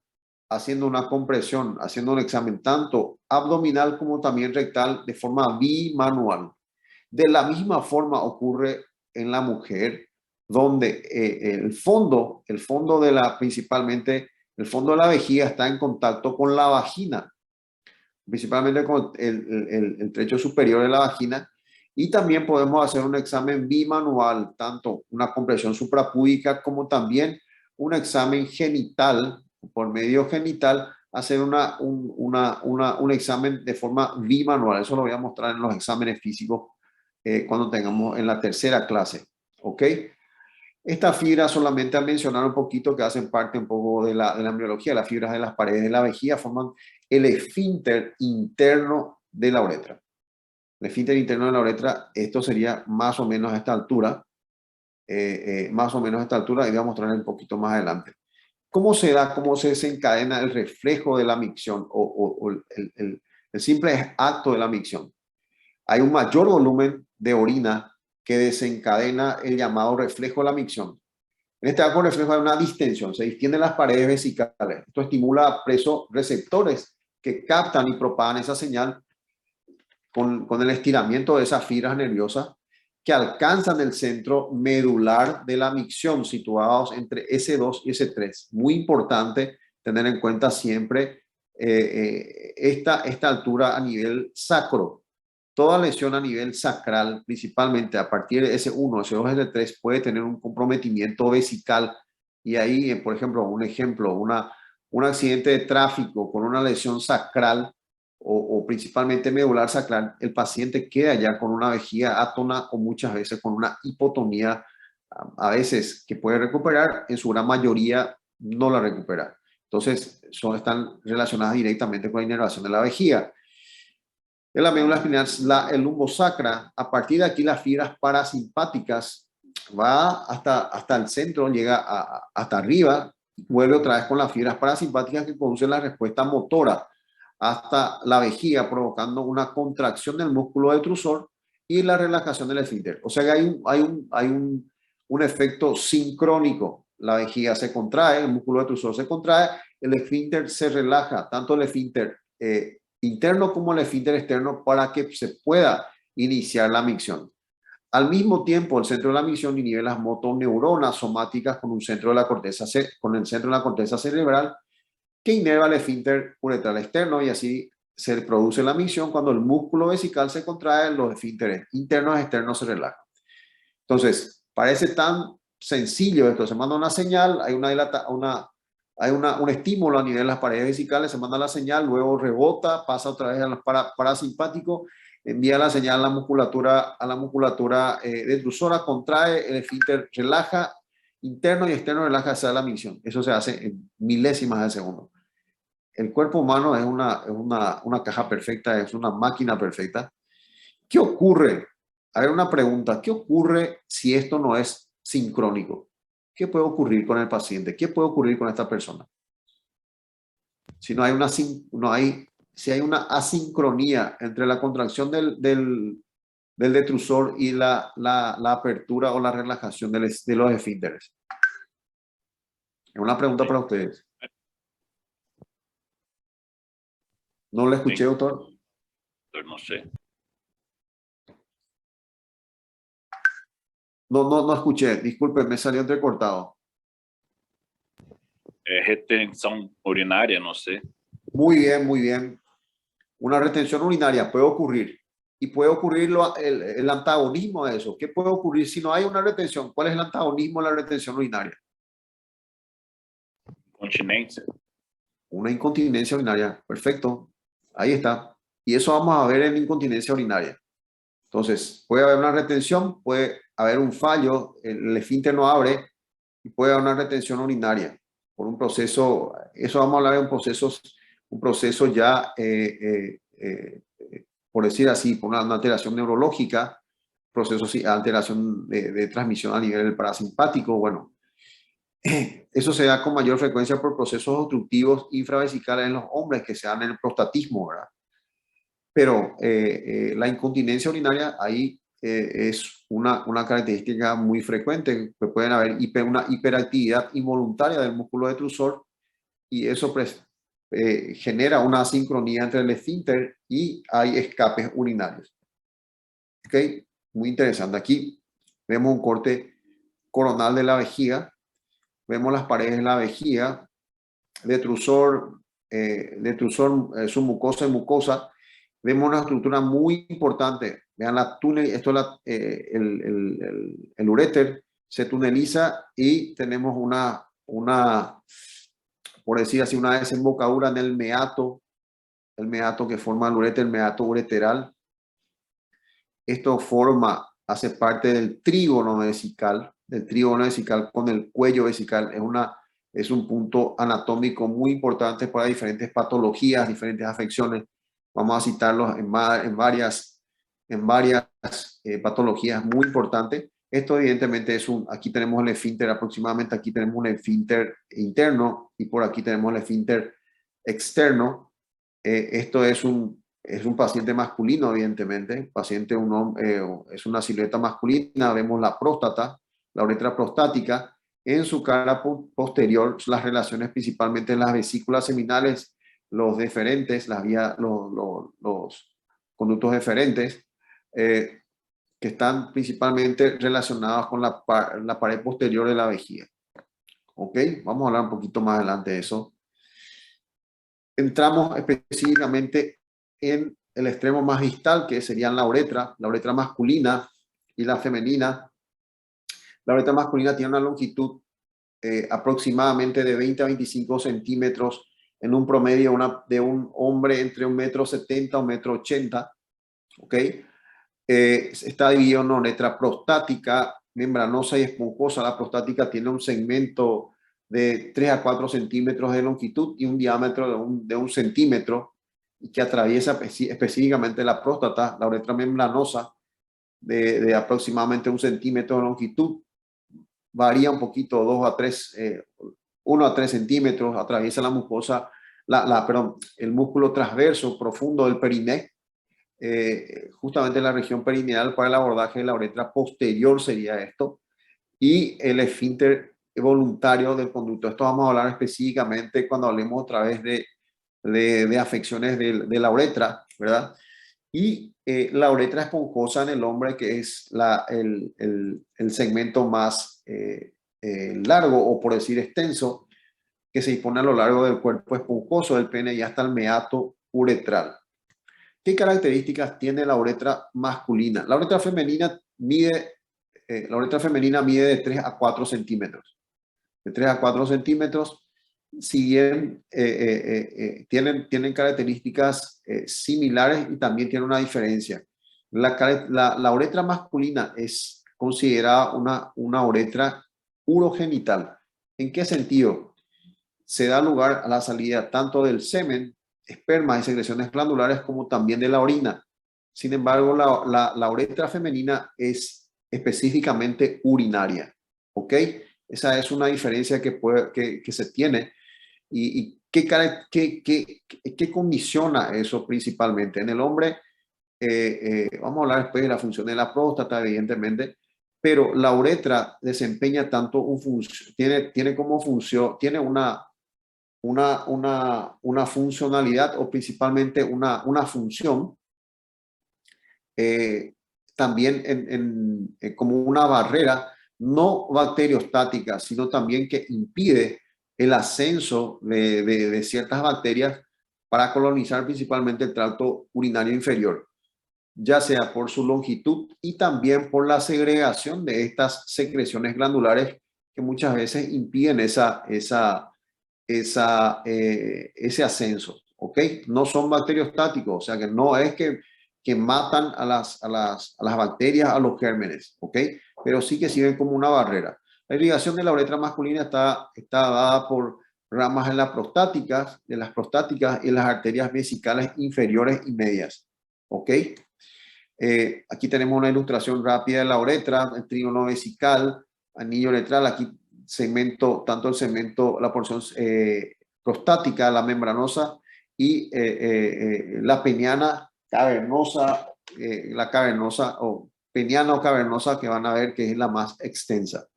haciendo una compresión, haciendo un examen tanto abdominal como también rectal de forma bimanual. De la misma forma ocurre en la mujer, donde principalmente el fondo de la vejiga está en contacto con la vagina, principalmente con el trecho superior de la vagina, y también podemos hacer un examen bimanual, tanto una compresión suprapúbica como también un examen genital, por medio genital, hacer un examen de forma bimanual. Eso lo voy a mostrar en los exámenes físicos cuando tengamos en la tercera clase. ¿Ok? Estas fibras, solamente a mencionar un poquito, que hacen parte un poco de la embriología, las fibras de las paredes de la vejiga forman el esfínter interno de la uretra. El esfínter interno de la uretra, esto sería más o menos a esta altura, más o menos a esta altura, y voy a mostrar un poquito más adelante. ¿Cómo se da, cómo se desencadena el reflejo de la micción o el simple acto de la micción? Hay un mayor volumen de orina que desencadena el llamado reflejo de la micción. En este caso, el reflejo hay una distensión, se distienden las paredes vesicales. Esto estimula a receptores que captan y propagan esa señal con el estiramiento de esas fibras nerviosas que alcanzan el centro medular de la micción, situados entre S2 y S3. Muy importante tener en cuenta siempre esta altura a nivel sacro. Toda lesión a nivel sacral, principalmente a partir de S1, S2, S3, puede tener un comprometimiento vesical. Y ahí, por ejemplo, un accidente de tráfico con una lesión sacral o principalmente medular sacral, el paciente queda ya con una vejiga átona o muchas veces con una hipotonía, a veces que puede recuperar, en su gran mayoría no la recupera. Entonces, están relacionadas directamente con la inervación de la vejiga. En la médula espinal, el lumbosacra, a partir de aquí las fibras parasimpáticas va hasta el centro, llega hasta arriba, vuelve otra vez con las fibras parasimpáticas que conducen la respuesta motora hasta la vejiga, provocando una contracción del músculo detrusor y la relajación del esfínter. O sea que hay un efecto sincrónico. La vejiga se contrae, el músculo detrusor se contrae, el esfínter se relaja, tanto el esfínter interno como el esfínter externo, para que se pueda iniciar la micción. Al mismo tiempo, el centro de la micción inhibe las motoneuronas somáticas con el centro de la corteza cerebral que inerva el esfínter uretral externo, y así se produce la micción. Cuando el músculo vesical se contrae, los esfínteres internos y externos se relajan. Entonces, parece tan sencillo esto. Se manda una señal, hay un estímulo a nivel de las paredes vesicales, se manda la señal, luego rebota, pasa otra vez al parasimpático, envía la señal a la musculatura detrusora, contrae, el esfínter relaja, interno y externo relaja hacia la micción. Eso se hace en milésimas de segundo. El cuerpo humano es una caja perfecta, es una máquina perfecta. ¿Qué ocurre? A ver, una pregunta. ¿Qué ocurre si esto no es sincrónico? ¿Qué puede ocurrir con el paciente? ¿Qué puede ocurrir con esta persona? Si hay una asincronía entre la contracción del detrusor y la apertura o la relajación de los esfínteres. Es una pregunta para ustedes. ¿No le escuché, doctor? No sé. No escuché. Disculpe, me salió entrecortado. Retenção urinária, no sé. Muy bien, muy bien. Una retención urinaria puede ocurrir. Y puede ocurrir el antagonismo de eso. ¿Qué puede ocurrir si no hay una retención? ¿Cuál es el antagonismo de la retención urinaria? Continência. Una incontinencia urinaria. Perfecto. Ahí está. Y eso vamos a ver en incontinencia urinaria. Entonces, puede haber una retención, puede haber un fallo, el esfínter no abre y puede haber una retención urinaria por un proceso. Eso vamos a hablar de un proceso ya, por decir así, por una alteración neurológica, procesos, alteración de transmisión a nivel del parasimpático. Bueno, eso se da con mayor frecuencia por procesos obstructivos infravesicales en los hombres que se dan en el prostatismo, ¿verdad? Pero la incontinencia urinaria ahí es una característica muy frecuente, que pueden haber una hiperactividad involuntaria del músculo detrusor, y eso genera una asincronía entre el esfínter y hay escapes urinarios. ¿Ok? Muy interesante. Aquí vemos un corte coronal de la vejiga, vemos las paredes de la vejiga, detrusor, submucosa y mucosa. Vemos una estructura muy importante. Vean la túnel, esto es el uréter, se tuneliza y tenemos por decir así, una desembocadura en el meato que forma el ureter, el meato ureteral. Esto hace parte del trígono vesical con el cuello vesical. Es un punto anatómico muy importante para diferentes patologías, diferentes afecciones. Vamos a citarlos en varias patologías muy importantes. Esto evidentemente aquí tenemos el esfínter, aproximadamente aquí tenemos un esfínter interno y por aquí tenemos el esfínter externo. Esto es un paciente masculino, evidentemente. Es una silueta masculina. Vemos la próstata, la uretra prostática. En su cara posterior, las relaciones principalmente en las vesículas seminales, los deferentes, los conductos deferentes, que están principalmente relacionados con la pared posterior de la vejiga. ¿Ok? Vamos a hablar un poquito más adelante de eso. Entramos específicamente en el extremo más distal, que serían la uretra masculina y la femenina. La uretra masculina tiene una longitud aproximadamente de 20 a 25 centímetros en un promedio de un hombre entre 1,70 m y 1,80 m. ¿Ok? Está dividido en una uretra prostática, membranosa y esponjosa. La prostática tiene un segmento de 3 a 4 centímetros de longitud y un diámetro de un centímetro, y que atraviesa específicamente la próstata. La uretra membranosa de aproximadamente 1 centímetro de longitud varía un poquito, 1 a 3 centímetros, atraviesa la mucosa, el músculo transverso profundo del periné, justamente la región perineal para el abordaje de la uretra posterior sería esto, y el esfínter voluntario del conducto. Esto vamos a hablar específicamente cuando hablemos otra vez de afecciones de la uretra, ¿verdad? Y la uretra esponjosa en el hombre, que es el segmento más largo, o por decir extenso, que se dispone a lo largo del cuerpo esponjoso del pene y hasta el meato uretral. ¿Qué características tiene la uretra masculina? La uretra femenina mide de 3 a 4 centímetros. De 3 a 4 centímetros, si bien tienen características similares, y también tienen una diferencia. La uretra masculina es considerada una uretra urogenital. ¿En qué sentido? Se da lugar a la salida tanto del semen, esperma y secreciones glandulares, como también de la orina. Sin embargo, la uretra femenina es específicamente urinaria. ¿Ok? Esa es una diferencia que se tiene. ¿Y qué condiciona eso principalmente? En el hombre, vamos a hablar después de la función de la próstata, evidentemente, pero la uretra desempeña tanto tiene como función, tiene una funcionalidad, o principalmente una función, también como una barrera no bacteriostática, sino también que impide el ascenso de ciertas bacterias para colonizar principalmente el tracto urinario inferior, ya sea por su longitud y también por la segregación de estas secreciones glandulares que muchas veces impiden ese ascenso. ¿Ok? No son bacteriostáticos, o sea que no es que matan a las bacterias, a los gérmenes, ¿ok? Pero sí que sirven como una barrera. La irrigación de la uretra masculina está dada por ramas de las prostáticas y en las arterias vesicales inferiores y medias, ¿ok? Aquí tenemos una ilustración rápida de la uretra, el trígono vesical, anillo uretral. Aquí tanto el segmento, la porción prostática, la membranosa, y la peniana cavernosa, la cavernosa o peniana o cavernosa, que van a ver que es la más extensa.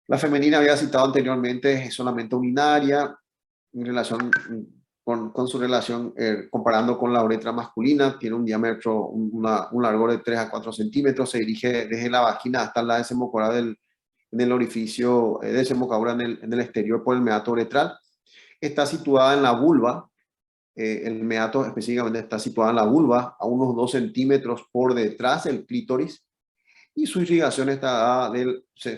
La femenina, había citado anteriormente, es solamente urinaria en relación con su relación, comparando con la uretra masculina. Tiene un diámetro, un largor de 3 a 4 centímetros, se dirige desde la vagina hasta la desembocadura en el orificio de desembocadura en el exterior por el meato uretral. Está situada en la vulva. El meato específicamente está situado en la vulva, a unos 2 centímetros por detrás del clítoris, y su irrigación está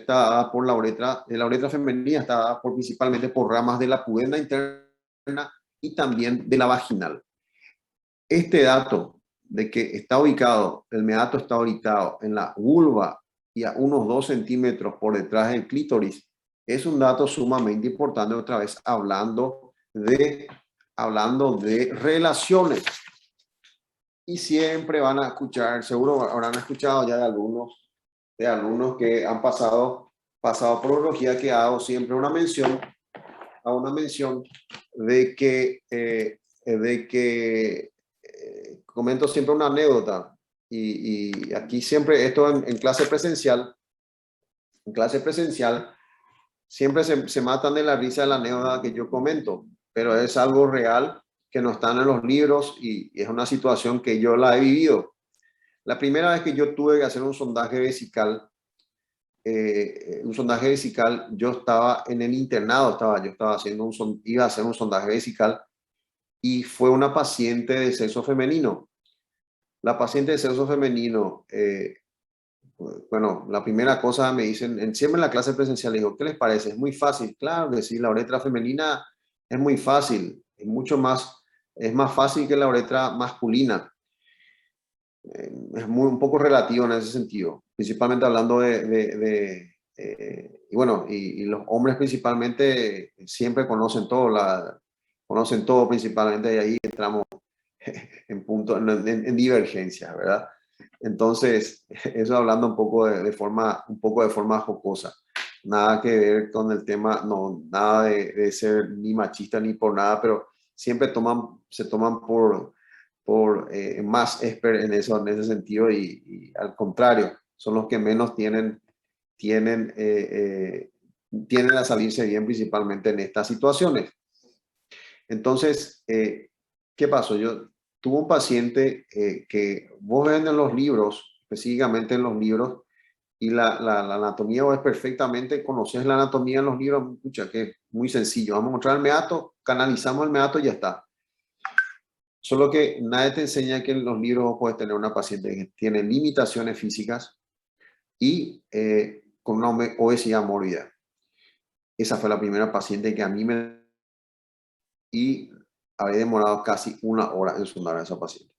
dada por la uretra femenina está dada principalmente por ramas de la pudenda interna y también de la vaginal. Este dato de que el meato está ubicado en la vulva y a unos 2 centímetros por detrás del clítoris, es un dato sumamente importante, otra vez hablando de relaciones. Y siempre van a escuchar, seguro habrán escuchado ya de alumnos que han pasado por urología, que hago siempre una mención de que comento siempre una anécdota, y aquí siempre, esto en clase presencial, siempre se matan de la risa de la anécdota que yo comento, pero es algo real que no están en los libros y es una situación que yo la he vivido. La primera vez que yo tuve que hacer un sondaje vesical, yo estaba en el internado, iba a hacer un sondaje vesical y fue una paciente de sexo femenino. La paciente de sexo femenino, bueno, la primera cosa me dicen, siempre en la clase presencial, digo, ¿qué les parece? Es muy fácil. Claro, decir la uretra femenina es muy fácil, es más fácil que la uretra masculina. Es un poco relativo en ese sentido, principalmente hablando y bueno, y los hombres principalmente siempre conocen todo principalmente, y ahí entramos en divergencia, ¿verdad? Entonces, eso hablando un poco de forma jocosa. Nada que ver con el tema, no, nada de ser ni machista ni por nada, pero siempre se toman por más expert en ese sentido, y al contrario, son los que menos tienen a salirse bien, principalmente en estas situaciones. Entonces, ¿qué pasó? Yo tuve un paciente que vos ven en los libros, específicamente en los libros, y la anatomía, vos perfectamente conoces la anatomía en los libros, escucha, que es muy sencillo. Vamos a mostrar el meato, canalizamos el meato y ya está. Solo que nadie te enseña que en los libros vos puedes tener una paciente que tiene limitaciones físicas y con una obesidad mórbida. Esa fue la primera paciente que a mí y había demorado casi 1 hora en sondar a esa paciente.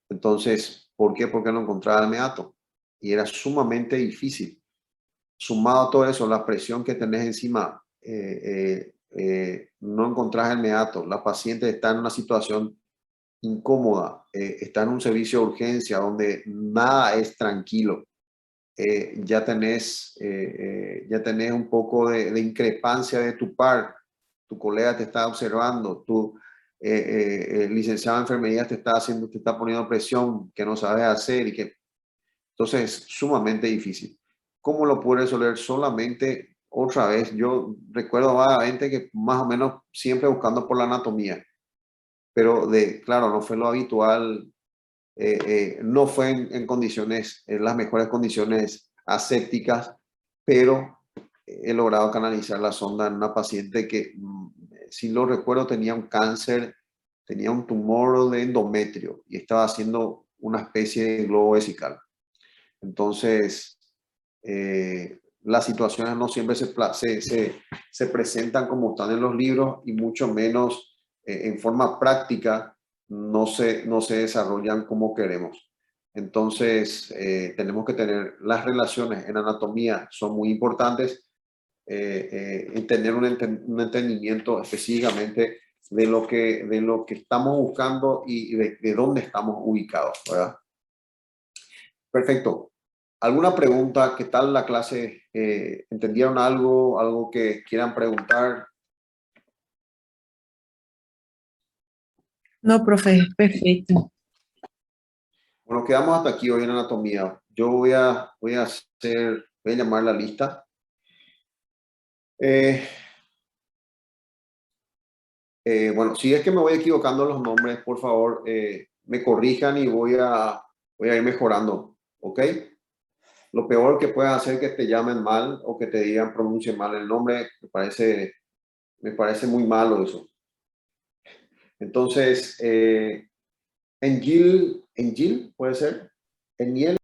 Entonces, ¿por qué? Porque no encontraba el meato y era sumamente difícil. Sumado a todo eso, la presión que tenés encima, no encontrás el meato, la paciente está en una situación incómoda, está en un servicio de urgencia donde nada es tranquilo. Ya tenés un poco de increpancia de tu par, tu colega te está observando, tu licenciado en enfermería te está poniendo presión que no sabes hacer, entonces es sumamente difícil. ¿Cómo lo puedes resolver? Solamente, otra vez, yo recuerdo vagamente que más o menos siempre buscando por la anatomía, pero claro, no fue lo habitual, no fue en condiciones, en las mejores condiciones asépticas, pero he logrado canalizar la sonda en una paciente que, si lo recuerdo, tenía un cáncer, tenía un tumor de endometrio y estaba haciendo una especie de globo vesical. Entonces, las situaciones no siempre se presentan como están en los libros, y mucho menos en forma práctica no se desarrollan como queremos. Entonces, tenemos que tener las relaciones en anatomía, son muy importantes, tener un entendimiento específicamente de lo que estamos buscando y de dónde estamos ubicados, ¿verdad? Perfecto. ¿Alguna pregunta? ¿Qué tal la clase? ¿Entendieron algo? ¿Algo que quieran preguntar? No, profe, perfecto. Bueno, quedamos hasta aquí hoy en anatomía. Yo voy a llamar la lista. Bueno, si es que me voy equivocando en los nombres, por favor, me corrijan y voy a ir mejorando, ¿ok? Lo peor que puedes hacer es que te llamen mal o que te digan pronuncie mal el nombre. Me parece muy malo eso. Entonces, Engil, puede ser. Eniel.